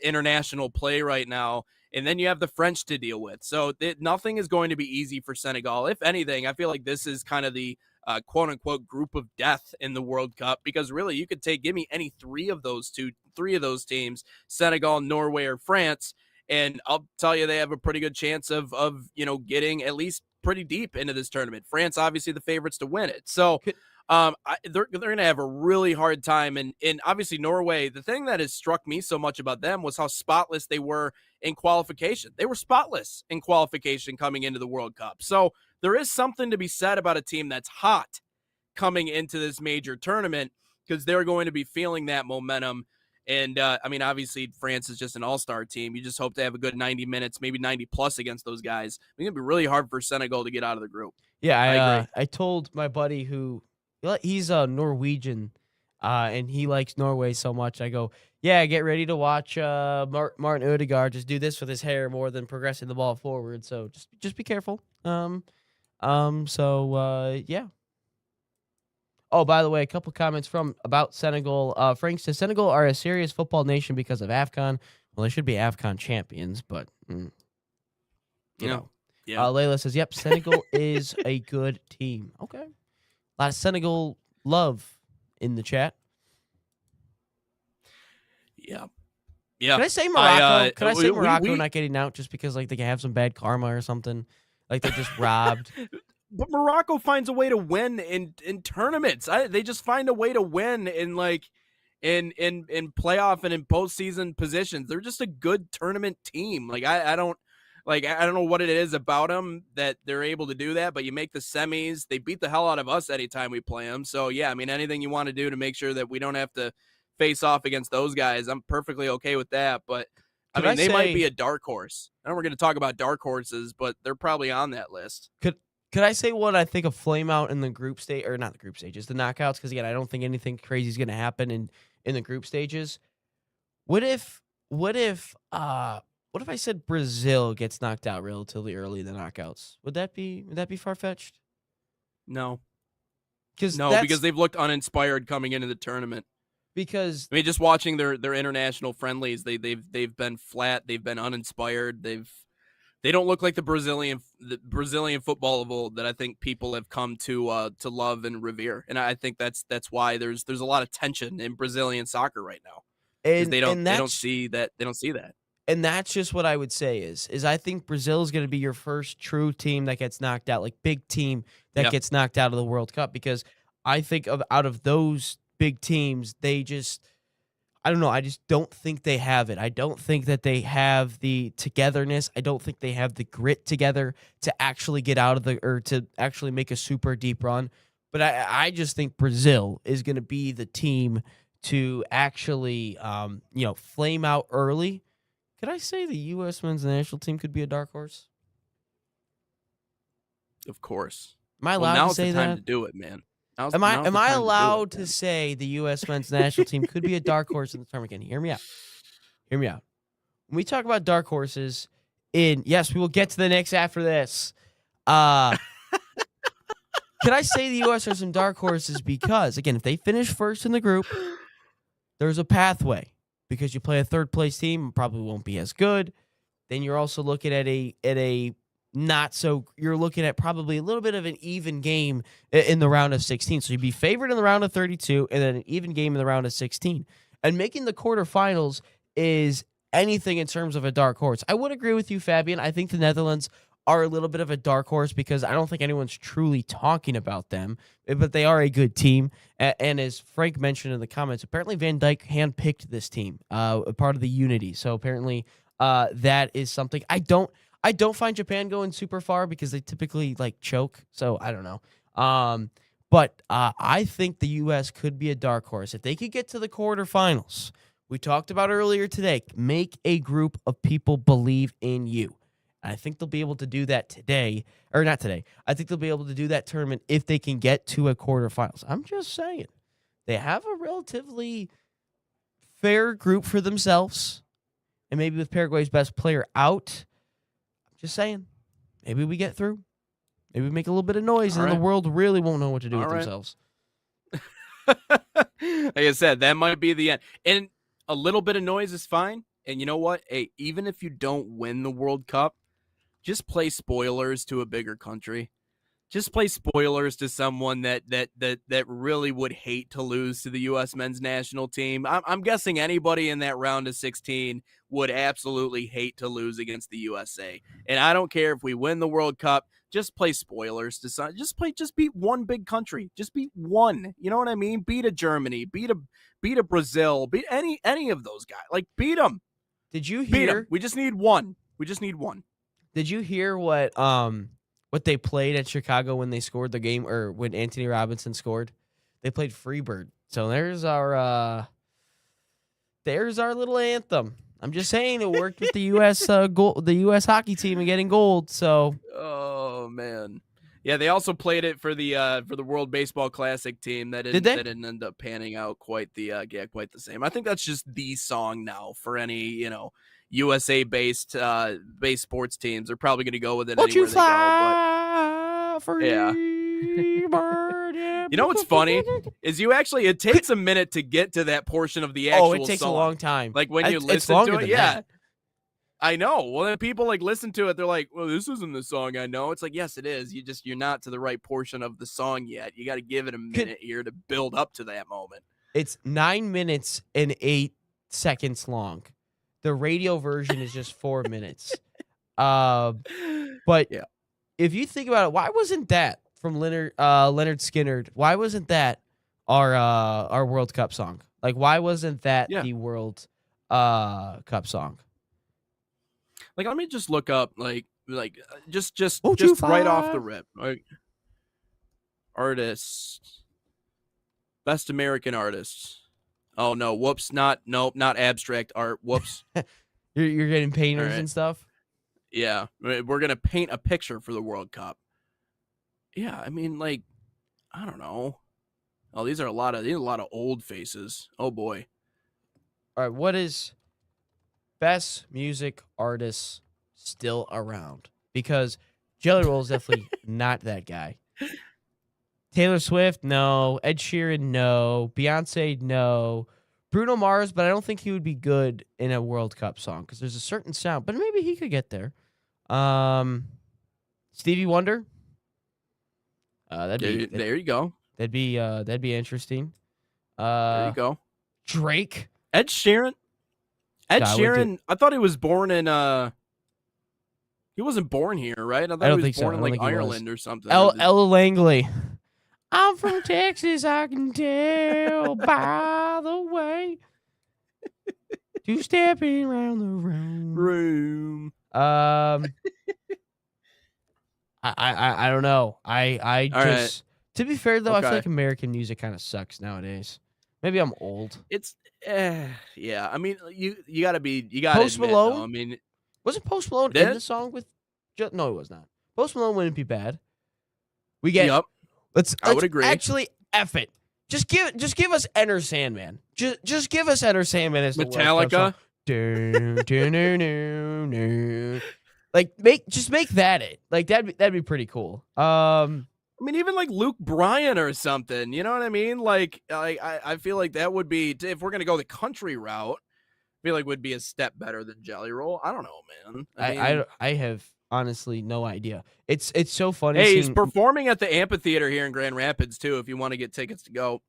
international play right now. And then you have the French to deal with. So nothing is going to be easy for Senegal. If anything, I feel like this is kind of the quote-unquote group of death in the World Cup, because really you could give me any three of those teams, Senegal, Norway, or France, and I'll tell you they have a pretty good chance of getting at least pretty deep into this tournament. France, obviously the favorites to win it. So they're going to have a really hard time. And obviously Norway, the thing that has struck me so much about them was how spotless they were in qualification. They were spotless in qualification coming into the World Cup. So there is something to be said about a team that's hot coming into this major tournament, because they're going to be feeling that momentum. And, obviously, France is just an all-star team. You just hope to have a good 90 minutes, maybe 90-plus against those guys. I think it'd be really hard for Senegal to get out of the group. Yeah, I told my buddy he's a Norwegian and he likes Norway so much. I go, yeah, get ready to watch Martin Odegaard just do this with his hair more than progressing the ball forward. So just be careful. Yeah. Oh, by the way, a couple comments about Senegal. Frank says Senegal are a serious football nation because of AFCON. Well, they should be AFCON champions, but you know. Yeah. Layla says, yep, Senegal is a good team. Okay. A lot of Senegal love in the chat. Yeah. Yeah. Can I say Morocco? Can I say Morocco not getting out just because like they can have some bad karma or something? Like they're just robbed. But Morocco finds a way to win in tournaments. They just find a way to win in playoff and in postseason positions. They're just a good tournament team. Like I don't know what it is about them that they're able to do that. But you make the semis, they beat the hell out of us anytime we play them. So yeah, I mean anything you want to do to make sure that we don't have to face off against those guys, I'm perfectly okay with that. But I mean, they might be a dark horse. I know we're going to talk about dark horses, but they're probably on that list. Could I say what I think of flame out in the group stage, or not the group stages, the knockouts? Because again, I don't think anything crazy is going to happen in the group stages. What if I said Brazil gets knocked out relatively early in the knockouts? Would that be far fetched? No, because they've looked uninspired coming into the tournament. Because I mean, just watching their international friendlies, they've been flat. They've been uninspired. They don't look like the Brazilian football of old that I think people have come to love and revere. And I think that's why there's a lot of tension in Brazilian soccer right now. And they don't see that. And that's just what I would say is I think Brazil is going to be your first true team that gets knocked out, like big team that gets knocked out of the World Cup, because I think out of those big teams, I don't know. I just don't think they have it. I don't think that they have the togetherness. I don't think they have the grit together to actually get out of to actually make a super deep run. But I just think Brazil is going to be the team to actually, flame out early. Could I say the U.S. men's national team could be a dark horse? Of course. Am I allowed to say that? Now's the time to do it, man. Am I allowed to say the U.S. men's national team could be a dark horse in the tournament? Again, hear me out. When we talk about dark horses, yes, we will get to the Knicks after this. Can I say the U.S. are some dark horses because, again, if they finish first in the group, there's a pathway. Because you play a third-place team, probably won't be as good. Then you're also looking at you're looking at probably a little bit of an even game in the round of 16. So you'd be favored in the round of 32 and then an even game in the round of 16. And making the quarterfinals is anything in terms of a dark horse. I would agree with you, Fabian. I think the Netherlands are a little bit of a dark horse because I don't think anyone's truly talking about them, but they are a good team. And as Frank mentioned in the comments, apparently Van Dijk handpicked this team, a part of the unity. So apparently that is something. I don't find Japan going super far because they typically choke. So I don't know. But I think the U.S. could be a dark horse. If they could get to the quarterfinals, we talked about earlier today, make a group of people believe in you. I think they'll be able to do that today, or not today. I think they'll be able to do that tournament if they can get to a quarterfinals. I'm just saying. They have a relatively fair group for themselves, and maybe with Paraguay's best player out, I'm just saying, maybe we get through. Maybe we make a little bit of noise, and then the world really won't know what to do with themselves. Like I said, that might be the end. And a little bit of noise is fine. And you know what? Hey, even if you don't win the World Cup, just play spoilers to a bigger country. Just play spoilers to someone that really would hate to lose to the U.S. men's national team. I'm guessing anybody in that round of 16 would absolutely hate to lose against the USA. And I don't care if we win the World Cup. Just play spoilers to some. Just beat one big country. Just beat one. You know what I mean? Beat a Germany. Beat a Brazil. Beat any of those guys. Beat them. Did you hear? We just need one. Did you hear what they played at Chicago when they scored the game, or when Anthony Robinson scored? They played Freebird. So there's our little anthem. I'm just saying it worked with the U.S. The U.S. hockey team and getting gold. So. Oh man, Yeah, they also played it for the World Baseball Classic team. Did they? That didn't end up panning out quite the quite the same. I think that's just the song now for any USA based sports teams. They're probably going to go with it Won't anywhere you they go. fly free Yeah. bird? Yeah. You know what's funny is it takes a minute to get to that portion of the actual Oh, it takes song. a long time. Like when you It's listen longer to it, than yeah. that. I know. Well, then people like listen to it. They're like, "Well, this isn't the song I know." It's like, yes, it is. You're not to the right portion of the song yet. You got to give it a minute here to build up to that moment. It's 9 minutes and 8 seconds long. The radio version is just 4 minutes. But Yeah. if you think about it, why wasn't that from Leonard Skinner? Why wasn't that our World Cup song? Like, why wasn't that the World Cup song? Like, let me just look up just you right off fly? the rip. Like, artists, best American artists. Oh no, whoops, not abstract art. Whoops. You're getting painters right. and stuff. Yeah, we're gonna paint a picture for the World Cup. Yeah, I mean, like, I don't know. Oh, these are a lot of old faces. Oh boy. All right, what is best music artists still around? Because Jelly Roll is definitely not that guy. Taylor Swift, no. Ed Sheeran, no. Beyonce, no. Bruno Mars, but I don't think he would be good in a World Cup song because there's a certain sound, but maybe he could get there. Stevie Wonder. There you go. That'd be interesting. There you go. Drake. Ed Sheeran. I thought he was born in he wasn't born here, right? I thought don't he was think so. born I in don't like think he was. Ireland or something. Ella Langley. I'm from Texas, I can tell by the way. Two stepping around the room. I don't know. I just to be fair though, I feel like American music kind of sucks nowadays. Maybe I'm old. It's yeah. I mean, you gotta Post admit, Malone? though, I mean, Wasn't Post Malone in the song with? No, it was not. Post Malone wouldn't be bad. We get. Yep. Let's I would agree. Actually, F it. Just give us Enter Sandman. Just give us Enter Sandman as the Metallica. Like make that it. Like that'd be pretty cool. I mean, even like Luke Bryan or something. You know what I mean? Like I feel like that would be, if we're gonna go the country route, I feel like would be a step better than Jelly Roll. I don't know, man. I have honestly no idea. It's so funny. Hey, he's performing at the amphitheater here in Grand Rapids too. If you want to get tickets to go,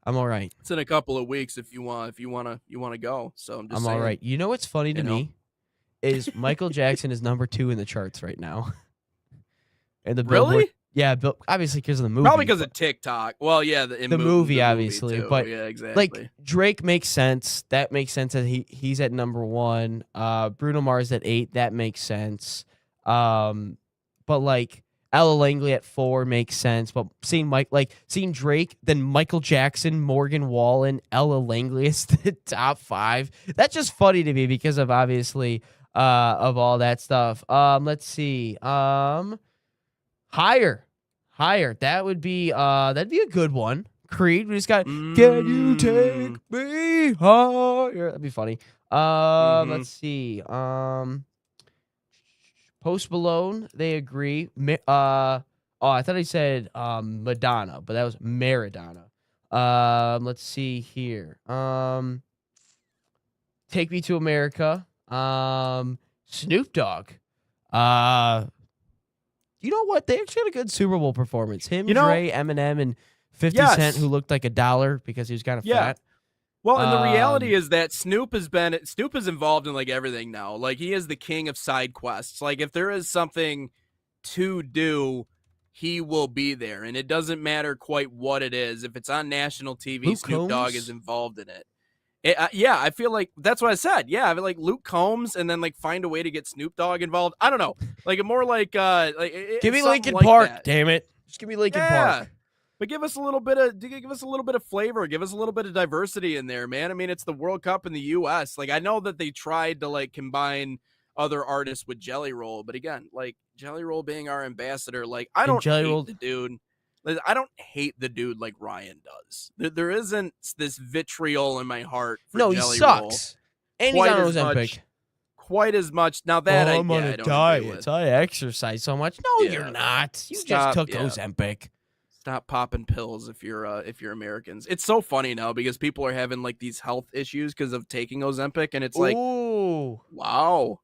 I'm all right. It's in a couple of weeks if you want to go. So I'm saying. all right. You know what's funny to me is Michael Jackson is number 2 in the charts right now. And the Billboard, really? Yeah, but obviously because of the movie. Probably because of TikTok. Well, yeah, the movie obviously, movie but yeah, exactly. Like Drake makes sense. That makes sense that he's at number 1. Bruno Mars at 8. That makes sense. But like Ella Langley at 4 makes sense. But seeing Drake, then Michael Jackson, Morgan Wallen, Ella Langley is the top 5. That's just funny to me because of obviously of all that stuff. Let's see. Higher. That would be that'd be a good one. Creed. We just got Can you take me higher? That'd be funny. Let's see. Post Malone, they agree. I thought he said Madonna, but that was Maradona. Let's see here. Take Me to America. Snoop Dogg. You know what? They actually had a good Super Bowl performance. Him, Dre, Eminem, and 50 Cent, who looked like a dollar because he was kind of fat. Well, and the reality is that Snoop is involved in like everything now. Like he is the king of side quests. Like if there is something to do, he will be there, and it doesn't matter quite what it is. If it's on national TV, Luke Snoop Dogg Combs? is involved in it. Yeah, I feel like that's what I said. Yeah, I feel like Luke Combs, and then like find a way to get Snoop Dogg involved. I don't know, like more like give me Linkin like Park, that. damn it! Just give me Linkin Park. But give us a little bit of flavor. Give us a little bit of diversity in there, man. I mean, it's the World Cup in the U.S. Like I know that they tried to like combine other artists with Jelly Roll. But again, like Jelly Roll being our ambassador, like I And don't Jelly hate Roll- the dude. I don't hate the dude like Ryan does. There isn't this vitriol in my heart for No, he Jelly Roll sucks. And he's quite on as Ozempic. much. Quite as much. Now that I'm on I a don't agree diet. with. I exercise so much. No, Yeah. you're not. You Stop, just took yeah. Ozempic. Stop popping pills if you're Americans. It's so funny now because people are having like these health issues because of taking Ozempic, and it's like, Ooh. wow,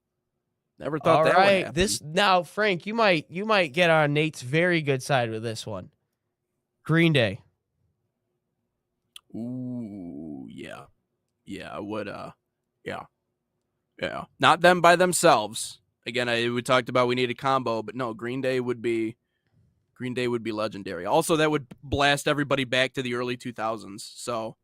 never thought All that would right. happen. This now, Frank, you might get on Nate's very good side with this one. Green Day. Ooh, yeah, I would. Yeah. Not them by themselves. Again, we talked about we need a combo, but no, Green Day would be legendary. Also, that would blast everybody back to the early 2000s. So,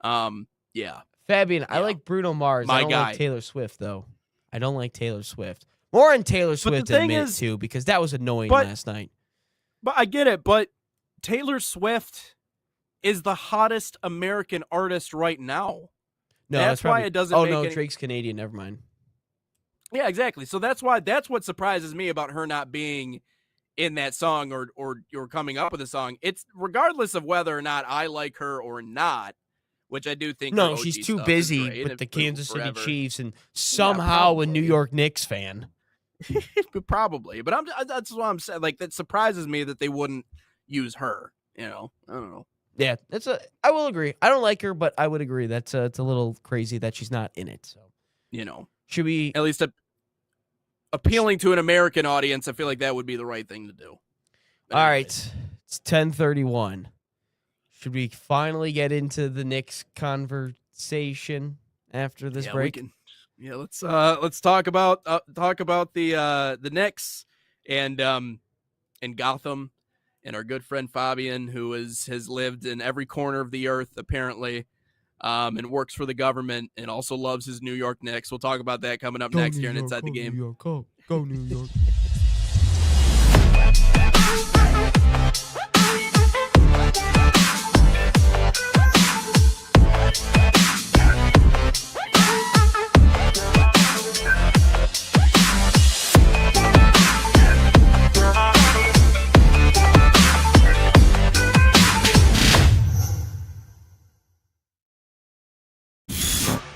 yeah. Fabian, I Yeah. like Bruno Mars. My I don't guy. like Taylor Swift, though. I don't like Taylor Swift. More on Taylor Swift in a thing minute, is- too, because that was annoying but- last night. But I get it. But Taylor Swift is the hottest American artist right now. No, that's why probably- it doesn't Oh, make no, any- Drake's Canadian. Never mind. Yeah, exactly. So that's what surprises me about her not being in that song or coming up with a song. It's regardless of whether or not I like her or not, which I do think. No, her she's OG too stuff is busy great with and the Kansas City forever. Chiefs and somehow a New probably. York Knicks fan. Probably, but that's what I'm saying. Like that surprises me that they wouldn't use her. You know, I don't know. Yeah, I will agree. I don't like her, but I would agree it's a little crazy that she's not in it. So You know, should we? at least appealing to an American audience, I feel like that would be the right thing to do. But All anyways. right, it's 10:31. Should we finally get into the Knicks conversation after this Yeah, break? we can. Yeah, let's talk about the Knicks and Gotham and our good friend Fabian, who has lived in every corner of the earth apparently, and works for the government and also loves his New York Knicks. We'll talk about that coming up next here and Inside the Game. New York, go New York.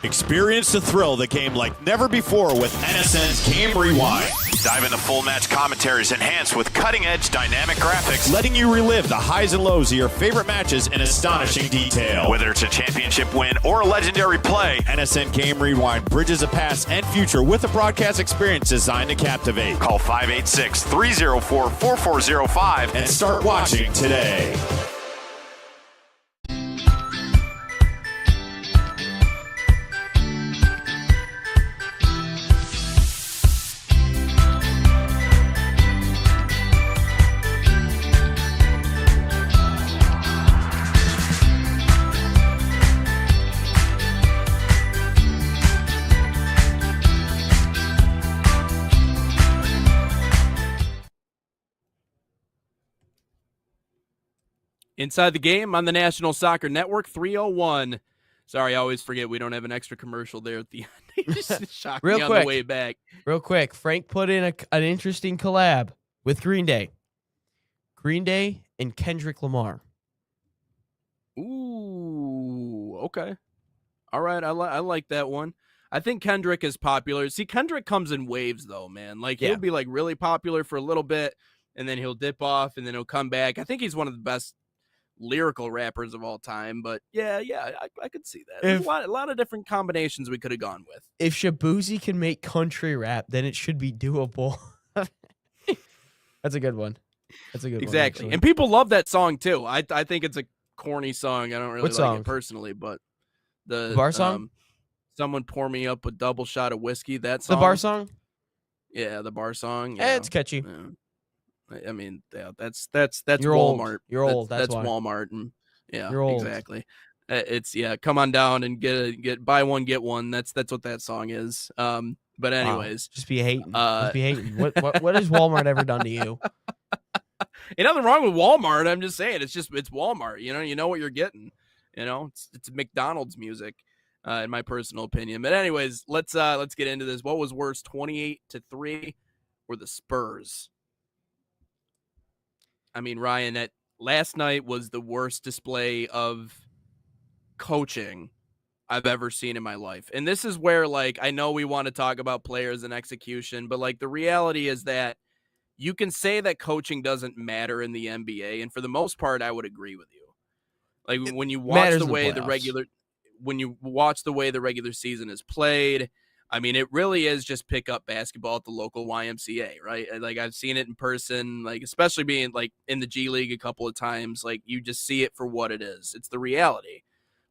Experience the thrill of the game like never before with NSN's Game Rewind. Dive into full match commentaries enhanced with cutting-edge dynamic graphics, letting you relive the highs and lows of your favorite matches in astonishing detail. Whether it's a championship win or a legendary play, NSN Game Rewind bridges the past and future with a broadcast experience designed to captivate. Call 586-304-4405 and start watching today. Inside the Game on the National Soccer Network, 301. Sorry, I always forget we don't have an extra commercial there at the end. Just shocked Real me on quick. the way back. Real quick, Frank put in an interesting collab with Green Day. Green Day and Kendrick Lamar. Ooh, okay. All right, I like that one. I think Kendrick is popular. See, Kendrick comes in waves, though, man. Like, Yeah. he'll be, like, really popular for a little bit, and then he'll dip off, and then he'll come back. I think he's one of the best lyrical rappers of all time, but yeah, I could see that. There's If- a lot of different combinations we could have gone with. If Shabuzi can make country rap, then it should be doable. That's a good one. That's a good Exactly. one. And people love that song, too. I think it's a corny song. I don't really What like song? it personally, but the bar song? Someone Pour Me Up a Double Shot of Whiskey, that The song. bar song? Yeah, the bar song. Yeah, Yeah. it's catchy. Yeah. I mean, yeah, that's You're old. Walmart. You're old, that's why. Walmart, and yeah, You're old. exactly. It's come on down and get buy one get one. That's what that song is. But anyways, Wow. Just be hating. uh, Just be hating. What has Walmart ever done to you? ain't nothing wrong with Walmart. I'm just saying it's Walmart. You know what you're getting. It's McDonald's music. in my personal opinion. But anyways, let's get into this. What was worse, 28-3 or the Spurs? I mean, Ryan, that last night was the worst display of coaching I've ever seen in my life. And this is where, like, I know we want to talk about players and execution, but like the reality is that you can say that coaching doesn't matter in the NBA, and for the most part, I would agree with you. Like when you watch Matters the in the way playoffs. when you watch the way the regular season is played, I mean, it really is just pick up basketball at the local YMCA, right? Like I've seen it in person, like especially being like in the G League a couple of times, like you just see it for what it is. It's the reality.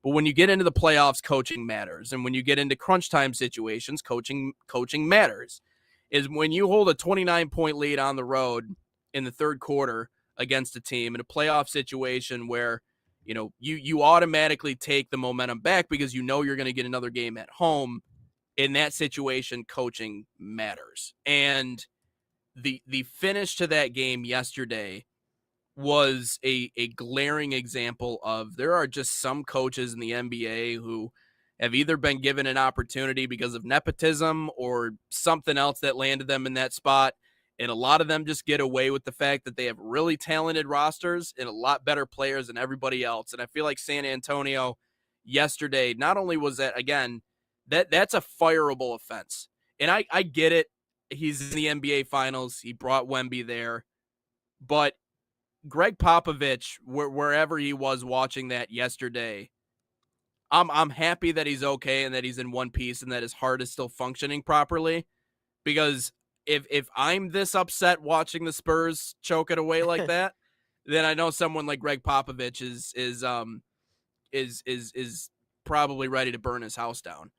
But when you get into the playoffs, coaching matters. And when you get into crunch time situations, coaching matters. Is when you hold a 29-point lead on the road in the third quarter against a team in a playoff situation where, you know, you automatically take the momentum back because you know you're going to get another game at home. In that situation, coaching matters. And the finish to that game yesterday was a glaring example of there are just some coaches in the NBA who have either been given an opportunity because of nepotism or something else that landed them in that spot. And a lot of them just get away with the fact that they have really talented rosters and a lot better players than everybody else. And I feel like San Antonio yesterday, not only was that, again, that's a fireable offense. And I get it. He's in the NBA finals. He brought Wemby there. But Greg Popovich, wherever he was watching that yesterday, I'm happy that he's okay and that he's in one piece and that his heart is still functioning properly. Because if I'm this upset watching the Spurs choke it away like that, then I know someone like Greg Popovich is probably ready to burn his house down.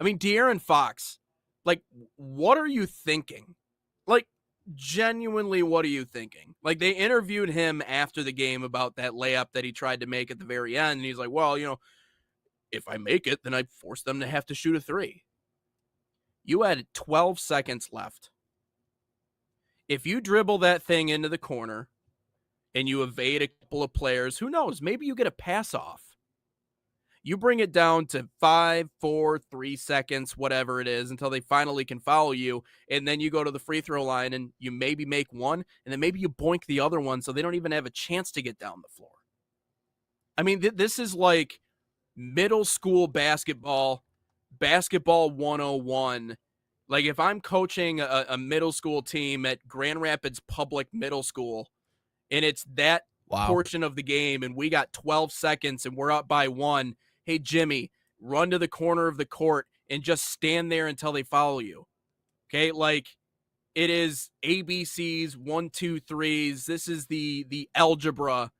I mean, De'Aaron Fox, like, what are you thinking? Like, genuinely, what are you thinking? Like, they interviewed him after the game about that layup that he tried to make at the very end, and he's like, well, you know, if I make it, then I force them to have to shoot a three. You had 12 seconds left. If you dribble that thing into the corner and you evade a couple of players, who knows? Maybe you get a pass off. You bring it down to 5, 4, 3 seconds, whatever it is, until they finally can foul you. And then you go to the free throw line and you maybe make one, and then maybe you boink the other one so they don't even have a chance to get down the floor. I mean, this is like middle school basketball 101. Like if I'm coaching a middle school team at Grand Rapids Public Middle School, and it's that portion of the game, and we got 12 seconds and we're up by 1, hey, Jimmy, run to the corner of the court and just stand there until they follow you. Okay, like it is ABCs, 1, 2, 3s. This is the algebra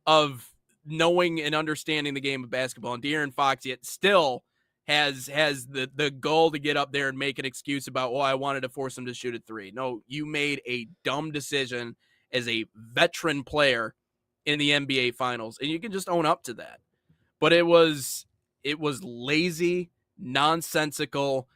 of knowing and understanding the game of basketball. And De'Aaron Fox yet still has the goal to get up there and make an excuse about, I wanted to force him to shoot a three. No, you made a dumb decision as a veteran player in the NBA Finals, and you can just own up to that. But it was lazy, nonsensical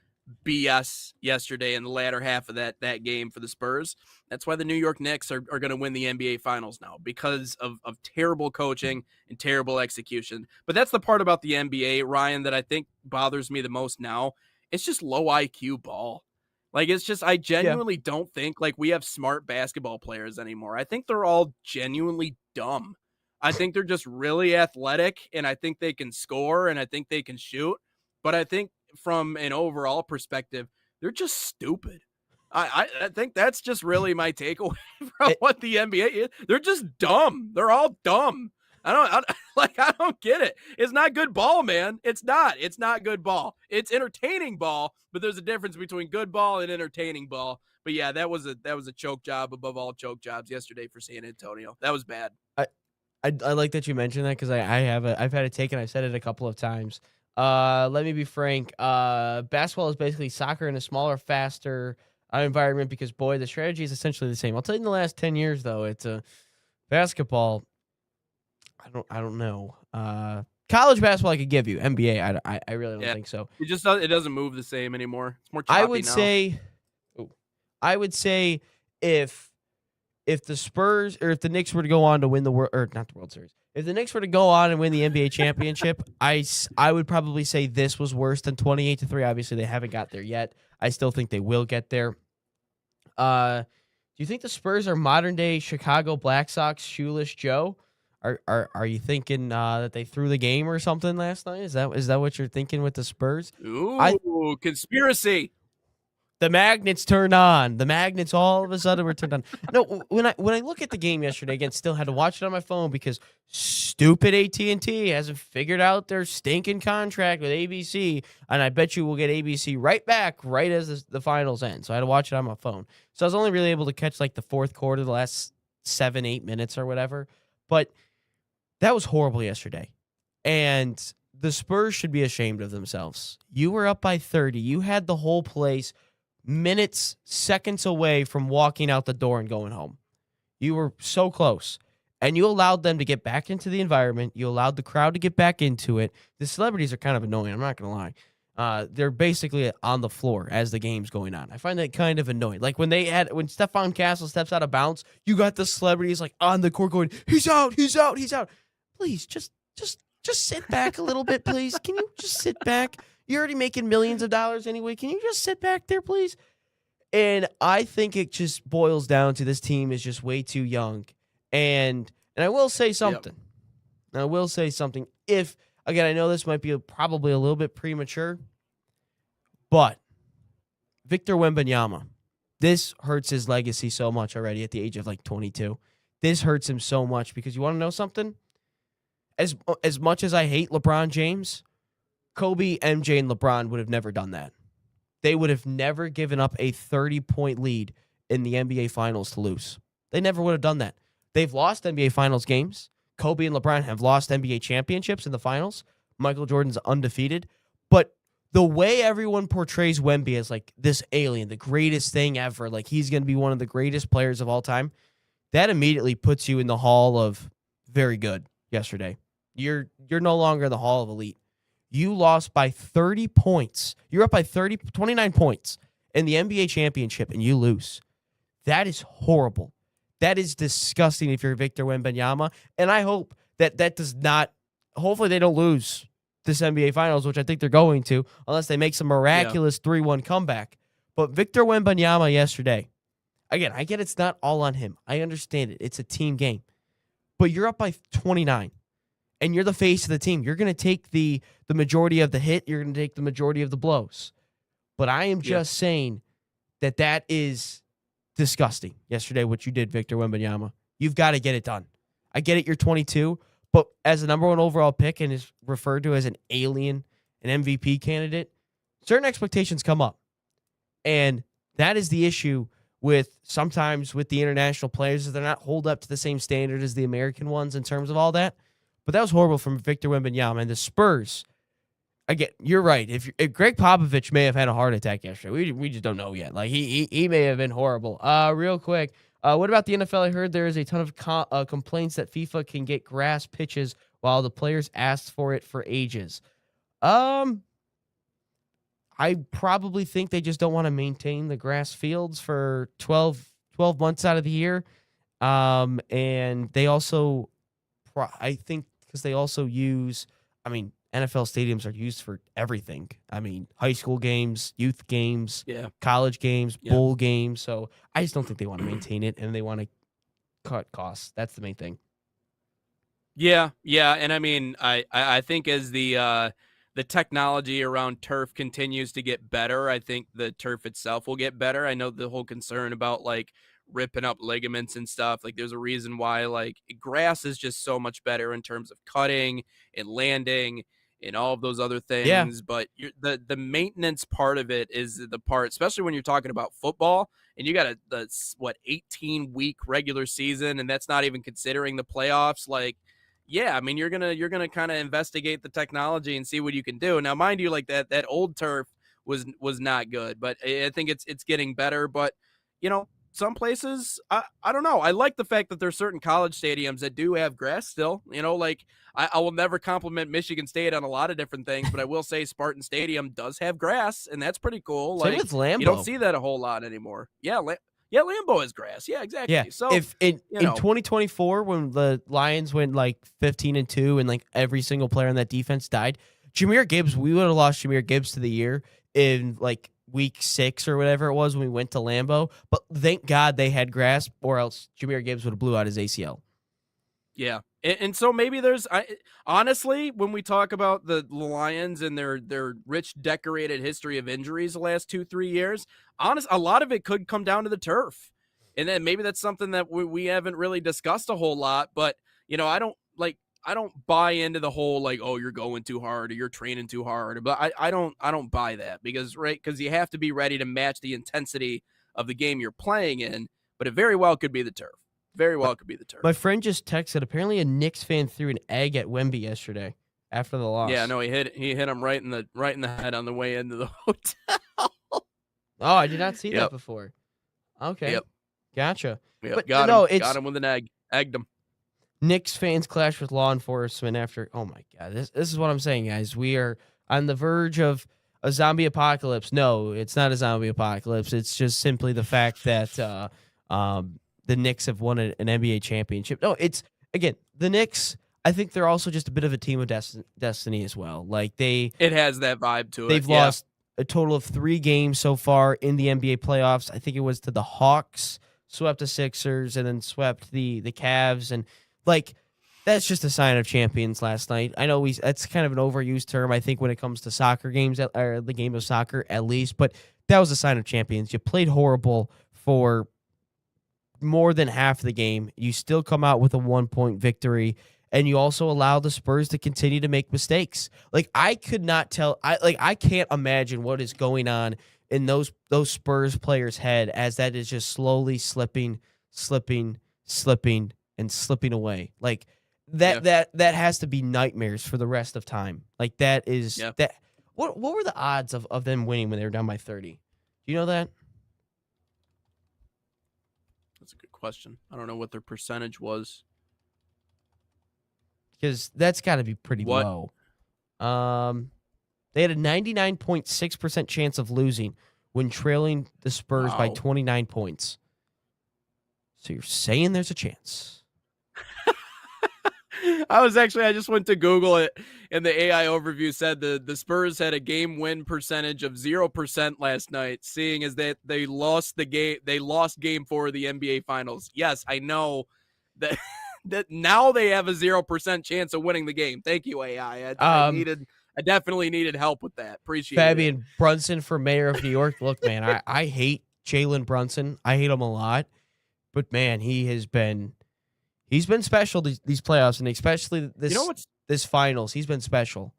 BS yesterday in the latter half of that game for the Spurs. That's why the New York Knicks are going to win the NBA Finals now, because of terrible coaching and terrible execution. But that's the part about the NBA, Ryan, that I think bothers me the most now. It's just low IQ ball. Like, it's just, I genuinely don't think like we have smart basketball players anymore. I think they're all genuinely dumb. I think they're just really athletic, and I think they can score, and I think they can shoot. But I think from an overall perspective, they're just stupid. I think that's just really my takeaway from what the NBA is. They're just dumb. They're all dumb. I don't get it. It's not good ball, man. It's not good ball. It's entertaining ball, but there's a difference between good ball and entertaining ball. But yeah, that was a choke job above all choke jobs yesterday for San Antonio. That was bad. I like that you mentioned that, because I've had it taken. I've said it a couple of times. Let me be frank. Basketball is basically soccer in a smaller, faster environment, because boy, the strategy is essentially the same. I'll tell you, in the last 10 years though, it's basketball. I don't know. College basketball I could give you. NBA, I really don't think so. It doesn't move the same anymore. It's more choppy now. I would say if if the Spurs or if the Knicks were to go on to win the world, or not the World Series, if the Knicks were to go on and win the NBA championship, I would probably say this was worse than 28-3. Obviously, they haven't got there yet. I still think they will get there. Do you think the Spurs are modern day Chicago Black Sox shoeless Joe? Are you thinking that they threw the game or something last night? Is that what you're thinking with the Spurs? Ooh, conspiracy. The magnets turned on. The magnets all of a sudden were turned on. No, when I look at the game yesterday, again, still had to watch it on my phone because stupid AT&T hasn't figured out their stinking contract with ABC, and I bet you we'll get ABC right back right as the finals end. So I had to watch it on my phone. So I was only really able to catch like the fourth quarter, the last 7-8 minutes or whatever. But that was horrible yesterday. And the Spurs should be ashamed of themselves. You were up by 30. You had the whole place minutes, seconds away from walking out the door and going home. You were so close. And you allowed them to get back into the environment. You allowed the crowd to get back into it. The celebrities are kind of annoying. I'm not going to lie. They're basically on the floor as the game's going on. I find that kind of annoying. Like when Stephon Castle steps out of bounds, you got the celebrities like on the court going, he's out, he's out, he's out. Please, just sit back a little bit, please. Can you just sit back? You're already making millions of dollars anyway. Can you just sit back there, please? And I think it just boils down to this team is just way too young. And I will say something. Yep. I will say something. If, again, I know this might be probably a little bit premature, but Victor Wembanyama, this hurts his legacy so much already at the age of like 22. This hurts him so much because you want to know something? As much as I hate LeBron James, Kobe, MJ, and LeBron would have never done that. They would have never given up a 30-point lead in the NBA Finals to lose. They never would have done that. They've lost NBA Finals games. Kobe and LeBron have lost NBA championships in the finals. Michael Jordan's undefeated. But the way everyone portrays Wemby as like this alien, the greatest thing ever, like he's going to be one of the greatest players of all time, that immediately puts you in the hall of very good yesterday. You're no longer in the hall of elite. You lost by 30 points. You're up by 29 points in the NBA championship, and you lose. That is horrible. That is disgusting if you're Victor Wembanyama. And I hope that does not, hopefully they don't lose this NBA Finals, which I think they're going to, unless they make some miraculous 3-1 comeback. But Victor Wembanyama yesterday, again, I get it's not all on him. I understand it. It's a team game. But you're up by 29. And you're the face of the team. You're going to take the majority of the hit. You're going to take the majority of the blows. But I am just saying that is disgusting yesterday, what you did, Victor Wembanyama. You've got to get it done. I get it, you're 22, but as a number 1 overall pick and is referred to as an alien, an MVP candidate, certain expectations come up. And that is the issue sometimes with the international players, is they're not hold up to the same standard as the American ones in terms of all that. But that was horrible from Victor Wembanyama. And the Spurs, again, you're right. If Greg Popovich may have had a heart attack yesterday, we just don't know yet. Like he may have been horrible. Real quick, what about the NFL? I heard there is a ton of complaints that FIFA can get grass pitches while the players asked for it for ages. I probably think they just don't want to maintain the grass fields for 12 months out of the year. And they also, I think, because they also use, NFL stadiums are used for everything. High school games, youth games, college games, bowl games. So I just don't think they want to maintain it, and they want to cut costs. That's the main thing. Yeah. And I think as the technology around turf continues to get better, I think the turf itself will get better. I know the whole concern about like ripping up ligaments and stuff. Like there's a reason why like grass is just so much better in terms of cutting and landing and all of those other things. Yeah. But the maintenance part of it is the part, especially when you're talking about football and you got 18-week regular season, and that's not even considering the playoffs. Like, yeah, you're gonna kind of investigate the technology and see what you can do. Now, mind you, like that old turf was not good, but I think it's getting better. But some places, I don't know. I like the fact that there's certain college stadiums that do have grass still. Like I will never compliment Michigan State on a lot of different things, but I will say Spartan Stadium does have grass, and that's pretty cool. Same like with Lambeau. You don't see that a whole lot anymore. Yeah, Yeah, Lambeau has grass. Yeah, Yeah. exactly. So If in you in know, 2024 when the Lions went like 15-2 and like every single player on that defense died, Jahmyr Gibbs, we would have lost Jahmyr Gibbs to the year in like week 6 or whatever it was when we went to Lambeau. But thank God they had grass, or else Jahmyr Gibbs would have blew out his ACL. yeah. And so maybe there's honestly, when we talk about the Lions and their rich decorated history of injuries the last 2-3 years, a lot of it could come down to the turf. And then maybe that's something that we haven't really discussed a whole lot, but I don't buy into the whole like, oh, you're going too hard or you're training too hard. But I don't buy that because you have to be ready to match the intensity of the game you're playing in, but it very well could be the turf. Very well could be the turf. My friend just texted, apparently a Knicks fan threw an egg at Wemby yesterday after the loss. Yeah, no, he hit him right in the head on the way into the hotel. Oh, I did not see Yep. that before. Okay. Yep. Gotcha. Yep. But Got no, him. Got him with an egg. Egged him. Knicks fans clash with law enforcement after. Oh my God, this is what I'm saying, guys. We are on the verge of a zombie apocalypse. No, it's not a zombie apocalypse. It's just simply the fact that the Knicks have won an NBA championship. No, it's again the Knicks. I think they're also just a bit of a team of destiny as well. Like it has that vibe to it. They've lost a total of 3 games so far in the NBA playoffs. I think it was to the Hawks, swept the Sixers, and then swept the Cavs. And like that's just a sign of champions last night. I know that's kind of an overused term, I think, when it comes to soccer games, or the game of soccer at least. But that was a sign of champions. You played horrible for more than half the game. You still come out with a 1-point victory, and you also allow the Spurs to continue to make mistakes. Like I could not tell. I can't imagine what is going on in those Spurs players' head as that is just slowly slipping, and slipping away. Like that has to be nightmares for the rest of time. Like that is that. What were the odds of them winning when they were down by 30? Do you know that? That's a good question. I don't know what their percentage was. Because that's got to be pretty low. They had a 99.6% chance of losing when trailing the Spurs by 29 points. So you're saying there's a chance? I just went to Google it, and the AI overview said the Spurs had a game win percentage of 0% last night, seeing as that they lost game 4 of the NBA Finals. Yes, I know that that now they have a 0% chance of winning the game. Thank you, AI. I definitely needed help with that. Appreciate it. Fabian Brunson for mayor of New York. Look, man, I hate Jalen Brunson. I hate him a lot, but man, he's been special these playoffs, and especially this finals. He's been special.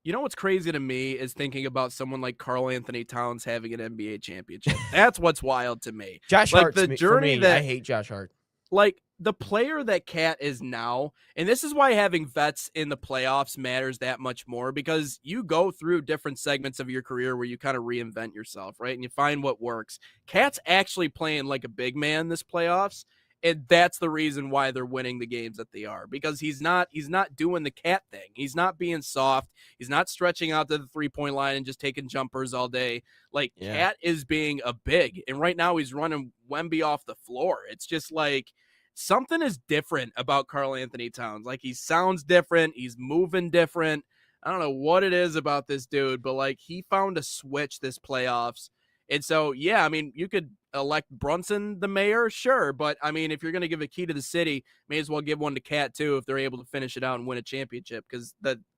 You know what's crazy to me is thinking about someone like Karl Anthony Towns having an NBA championship. That's what's wild to me. Josh Hart's the journey that I hate Josh Hart. Like the player that Cat is now, and this is why having vets in the playoffs matters that much more, because you go through different segments of your career where you kind of reinvent yourself, right? And you find what works. Cat's actually playing like a big man this playoffs. And that's the reason why they're winning the games that they are, because he's not doing the Cat thing. He's not being soft. He's not stretching out to the 3-point line and just taking jumpers all day. Like Cat is being a big, and right now he's running Wemby off the floor. It's just like something is different about Karl Anthony Towns. Like he sounds different. He's moving different. I don't know what it is about this dude, but like he found a switch this playoffs. And so, yeah, I mean, you could elect Brunson the mayor, sure. But, I mean, if you're going to give a key to the city, may as well give one to Cat, too, if they're able to finish it out and win a championship. Because,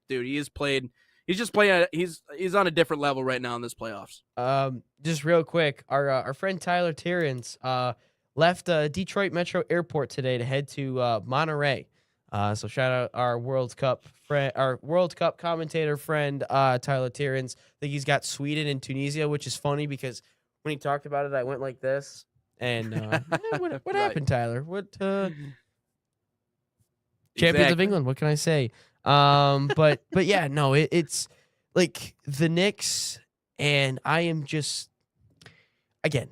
he's on a different level right now in this playoffs. Just real quick, our friend Tyler Tierens left Detroit Metro Airport today to head to Monterey. So shout out our World Cup commentator friend Tyler Tierens. I think he's got Sweden and Tunisia, which is funny because when he talked about it, I went like this. And what happened, Tyler? What champions of England? What can I say? But yeah, no, it's like the Knicks, and I am just again.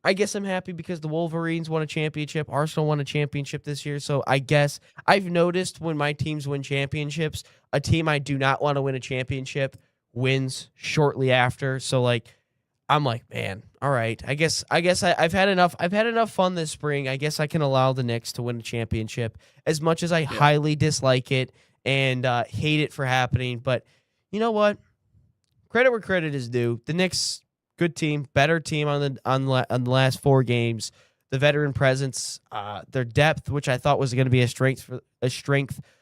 I guess I'm happy because the Wolverines won a championship. Arsenal won a championship this year. So I guess I've noticed when my teams win championships, a team I do not want to win a championship wins shortly after. So like I'm like, man, all right. I've had enough. I've had enough fun this spring. I guess I can allow the Knicks to win a championship, as much as I highly dislike it and hate it for happening. But you know what? Credit where credit is due. The Knicks, good team, better team on the last 4 games. The veteran presence, their depth, which I thought was going to be a strength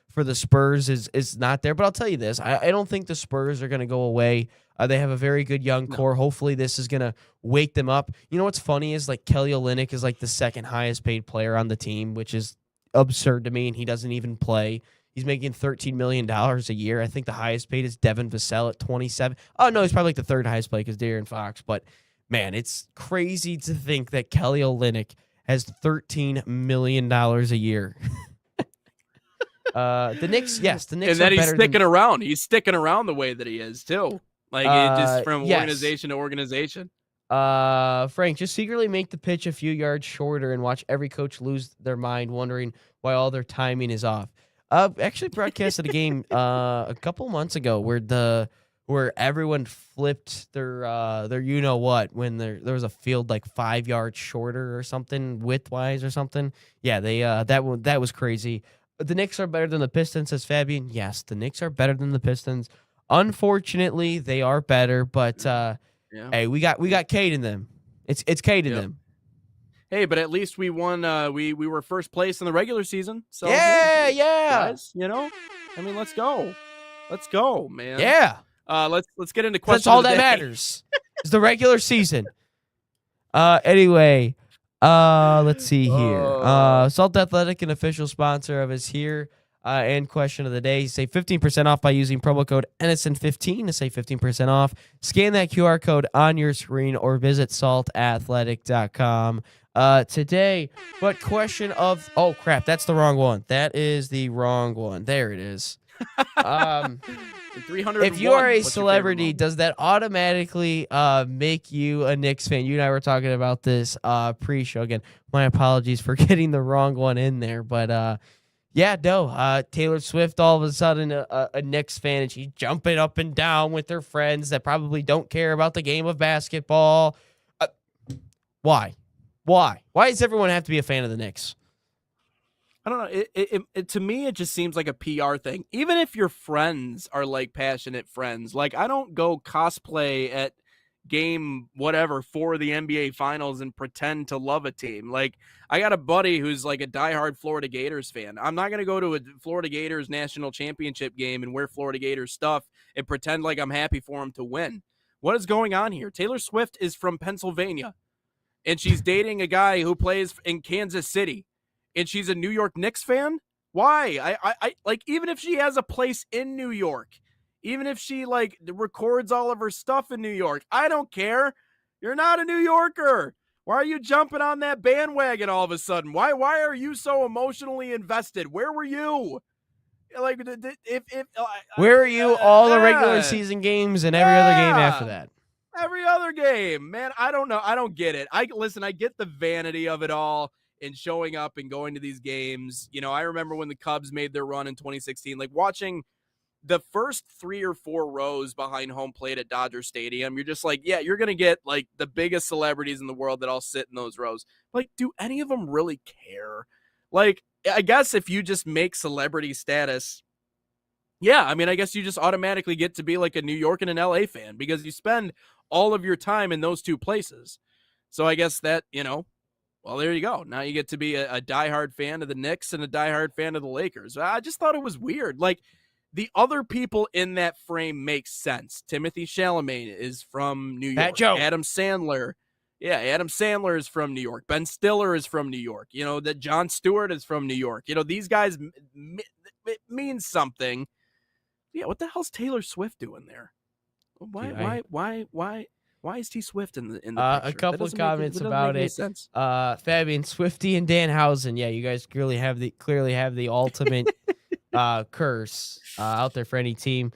for the Spurs, is not there. But I'll tell you this: I don't think the Spurs are going to go away. They have a very good young core. Hopefully, this is going to wake them up. You know what's funny is like Kelly Olynyk is like the second highest paid player on the team, which is absurd to me, and he doesn't even play. He's making $13 million a year. I think the highest paid is Devin Vassell at 27. Oh, no, he's probably like the third highest paid because De'Aaron Fox. But, man, it's crazy to think that Kelly Olynyk has $13 million a year. The Knicks, yes. The Knicks and then are he's better sticking than, around. He's sticking around the way that he is, too. Like, just from organization to organization. Frank, just secretly make the pitch a few yards shorter and watch every coach lose their mind wondering why all their timing is off. Actually broadcasted a game a couple months ago where everyone flipped their you know what when there was a field like 5 yards shorter or something widthwise or something. Yeah, they that was crazy. The Knicks are better than the Pistons, says Fabian. Yes, the Knicks are better than the Pistons. Unfortunately, they are better, but hey, we got Cade in them. It's Cade in them. Hey, but at least we won. We were first place in the regular season. So yeah. Guys, you know, I mean, let's go, man. Yeah. Let's get into questions. That's all that matters. Is the regular season. Anyway, let's see here. Salt Athletic, an official sponsor of us here. And question of the day, save 15% off by using promo code NSN15 to save 15% off. Scan that QR code on your screen or visit saltathletic.com today. But question of, oh, crap, that's the wrong one. That is the wrong one. There it is. 301. If you are a celebrity, does that automatically make you a Knicks fan? You and I were talking about this pre-show. Again, my apologies for getting the wrong one in there, but yeah, no. Taylor Swift all of a sudden a Knicks fan, and she's jumping up and down with her friends that probably don't care about the game of basketball. Why? Why does everyone have to be a fan of the Knicks? I don't know. It to me, it just seems like a PR thing. Even if your friends are like passionate friends, like I don't go cosplay at game whatever for the NBA finals and pretend to love a team. Like I got a buddy who's like a diehard Florida Gators fan. I'm not going to go to a Florida Gators national championship game and wear Florida Gators stuff and pretend like I'm happy for them to win. What is going on here? Taylor Swift is from Pennsylvania and she's dating a guy who plays in Kansas City and she's a New York Knicks fan. Why? I like, even if she has a place in New York, even if she like records all of her stuff in New York, I don't care. You're not a New Yorker. Why are you jumping on that bandwagon all of a sudden? Why are you so emotionally invested? Where were you? Like, where are you all the regular season games and every other game after that? Every other game, man. I don't know. I don't get it. I get the vanity of it all and showing up and going to these games. You know, I remember when the Cubs made their run in 2016, like watching the first 3 or 4 rows behind home plate at Dodger Stadium. You're just like, yeah, you're going to get like the biggest celebrities in the world that all sit in those rows. Like, do any of them really care? Like, I guess if you just make celebrity status, yeah, I mean, I guess you just automatically get to be like a New York and an LA fan because you spend all of your time in those two places. So I guess that, you know, well, there you go. Now you get to be a diehard fan of the Knicks and a diehard fan of the Lakers. I just thought it was weird. Like, the other people in that frame make sense. Timothy Chalamet is from New York. Fat Joe. Adam Sandler. Yeah, Adam Sandler is from New York. Ben Stiller is from New York. You know, that Jon Stewart is from New York. You know, these guys it means something. Yeah, what the hell's Taylor Swift doing there? Why is T Swift in the picture? A couple of comments about it. Sense. Fabian, Swifty, and Danhausen. Yeah, you guys clearly have the ultimate curse out there for any team.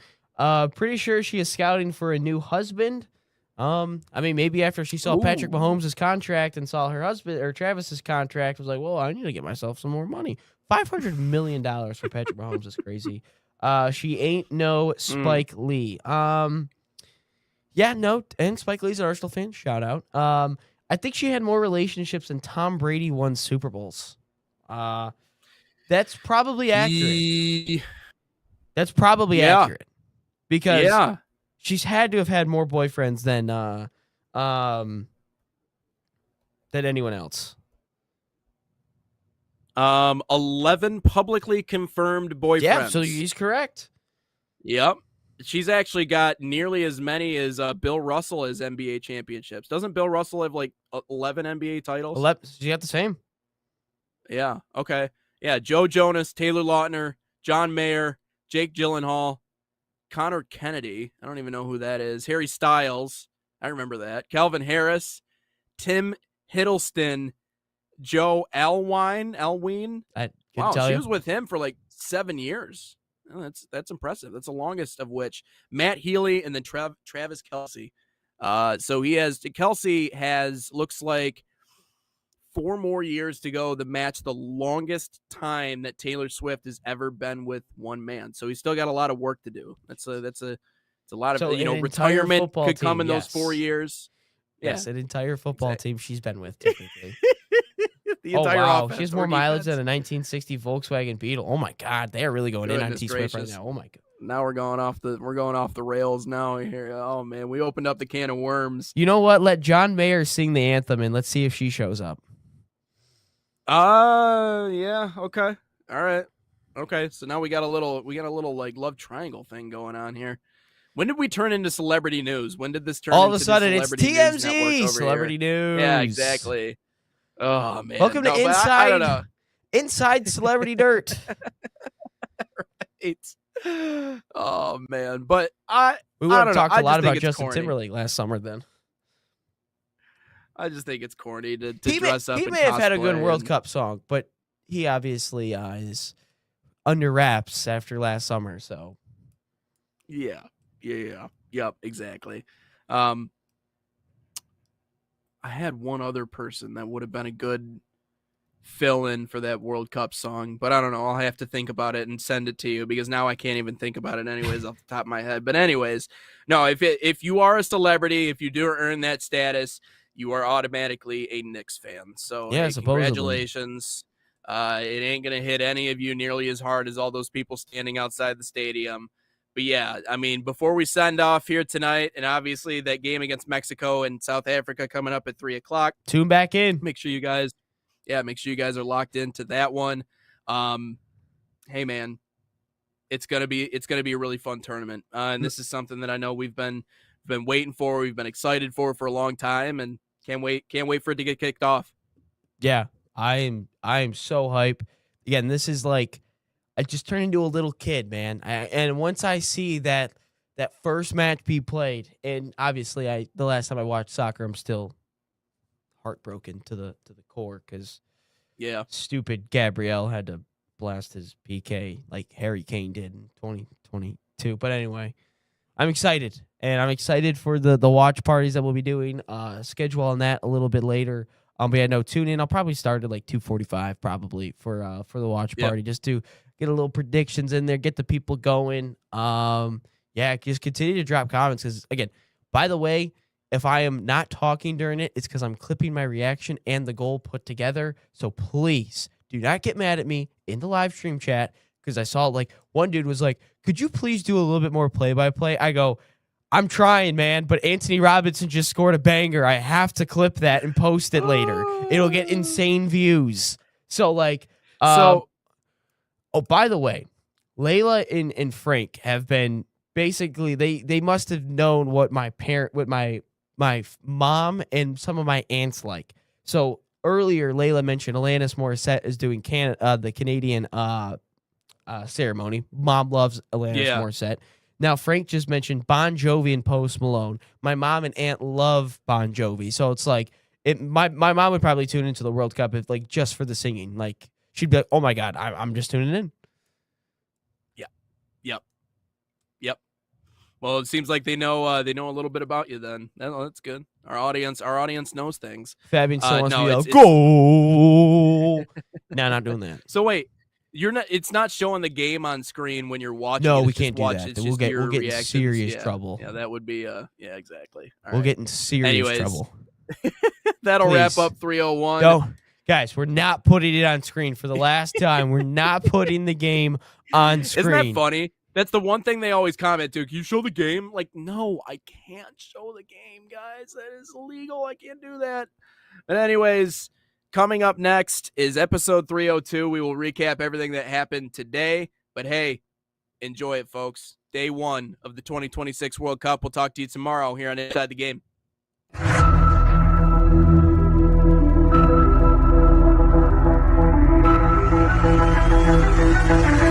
Pretty sure she is scouting for a new husband. I mean, maybe after she saw Patrick Mahomes' contract and saw her husband or Travis's contract, was like, well, I need to get myself some more money. $500 million for Patrick Mahomes is crazy. She ain't no Spike Lee. Yeah, no, and Spike Lee's an Arsenal fan. Shout out. I think she had more relationships than Tom Brady won Super Bowls. That's probably accurate. Ye- That's probably Yeah. accurate because Yeah. she's had to have had more boyfriends than anyone else. 11 publicly confirmed boyfriends. Yeah, so he's correct. Yep. She's actually got nearly as many as Bill Russell has NBA championships. Doesn't Bill Russell have like 11 NBA titles? 11. She got the same. Yeah. Okay. Yeah. Joe Jonas, Taylor Lautner, John Mayer, Jake Gyllenhaal, Connor Kennedy. I don't even know who that is. Harry Styles. I remember that. Calvin Harris, Tim Hiddleston, Joe Alwyn. I can Wow, tell she you. was with him for like 7 years. Oh, that's impressive. That's the longest of which Matt Healy and then Travis Kelce. So Kelce looks like 4 more years to go to match the longest time that Taylor Swift has ever been with one man. So he's still got a lot of work to do. It's a lot of So an entire retirement football could come team, in those yes. 4 years. Yes, an entire football team she's been with typically. The Oh, entire wow. offense She has or more mileage defense. than a 1960 Volkswagen Beetle. Oh, my God. They are really going in on Goodness T-Swift right gracious. now. Oh, my God. Now we're going off the rails now here. Oh man, we opened up the can of worms. You know what? Let John Mayer sing the anthem, and let's see if she shows up. Yeah, okay. All right. Okay, so now we got a little like love triangle thing going on here. When did we turn into celebrity news? When did this turn All into of a sudden, the it's Celebrity News Network TMZ, over Celebrity here? News. Yeah, exactly. Oh man. Welcome to but I don't know. Inside Celebrity Dirt. It's oh man, but We I would don't have know. talked I a lot just think about it's Justin corny. Timberlake last summer then. I just think it's corny to He dress up. he in may have had a good cosplay World and- Cup song, but he obviously is under wraps after last summer, so. Yeah. Yep, exactly. I had one other person that would have been a good fill-in for that World Cup song, but I don't know. I'll have to think about it and send it to you because now I can't even think about it anyways off the top of my head. But anyways, no, if you are a celebrity, if you do earn that status, you are automatically a Knicks fan. So Yeah, hey, supposedly. congratulations. It ain't going to hit any of you nearly as hard as all those people standing outside the stadium. But yeah, I mean, before we send off here tonight, and obviously that game against Mexico and South Africa coming up at 3:00, Tune back in. make sure you guys are locked into that one. Hey man, it's gonna be a really fun tournament, and this is something that I know we've been waiting for, we've been excited for a long time, and can't wait for it to get kicked off. Yeah, I am so hype. Again, this is like I just turned into a little kid, man. And once I see that first match be played, and obviously the last time I watched soccer, I'm still heartbroken to the core because Yeah, stupid Gabrielle had to blast his PK like Harry Kane did in 2022. But anyway, I'm excited, and I'm excited for the watch parties that we'll be doing. Schedule on that a little bit later. But yeah, no, tune in. I'll probably start at like 2:45 probably for the watch party, just to get a little predictions in there, get the people going. Yeah, just continue to drop comments because again, by the way, if I am not talking during it, it's because I'm clipping my reaction and the goal put together. So please do not get mad at me in the live stream chat because I saw like one dude was like, "Could you please do a little bit more play-by-play?" I go, I'm trying, man, but Anthony Robinson just scored a banger. I have to clip that and post it later. It'll get insane views. So, like, oh, by the way, Layla and Frank have been basically they must have known what my mom and some of my aunts like. So earlier, Layla mentioned Alanis Morissette is doing the Canadian ceremony. Mom loves Alanis Morissette. Now, Frank just mentioned Bon Jovi and Post Malone. My mom and aunt love Bon Jovi. So it's like, my mom would probably tune into the World Cup if like just for the singing. Like, she'd be like, oh my God, I'm just tuning in. Yep. Well, it seems like they know a little bit about you then. That's good. Our audience knows things. Fabian still wants no, to it's go. No, not doing that. So wait, You're not. It's not showing the game on screen when you're watching. No, it. we It's just can't do watch. that. It's We'll just get your in reactions. serious Yeah. trouble. Yeah, that would be. Yeah, exactly. All We'll right. get in serious Anyways, trouble. That'll wrap Please. up 301. No, guys, we're not putting it on screen for the last time. We're not putting the game on screen. Isn't that funny? That's the one thing they always comment to. Can you show the game? Like, no, I can't show the game, guys. That is illegal. I can't do that. But anyways, coming up next is episode 302. We will recap everything that happened today. But hey, enjoy it, folks. Day 1 of the 2026 World Cup. We'll talk to you tomorrow here on Inside the Game.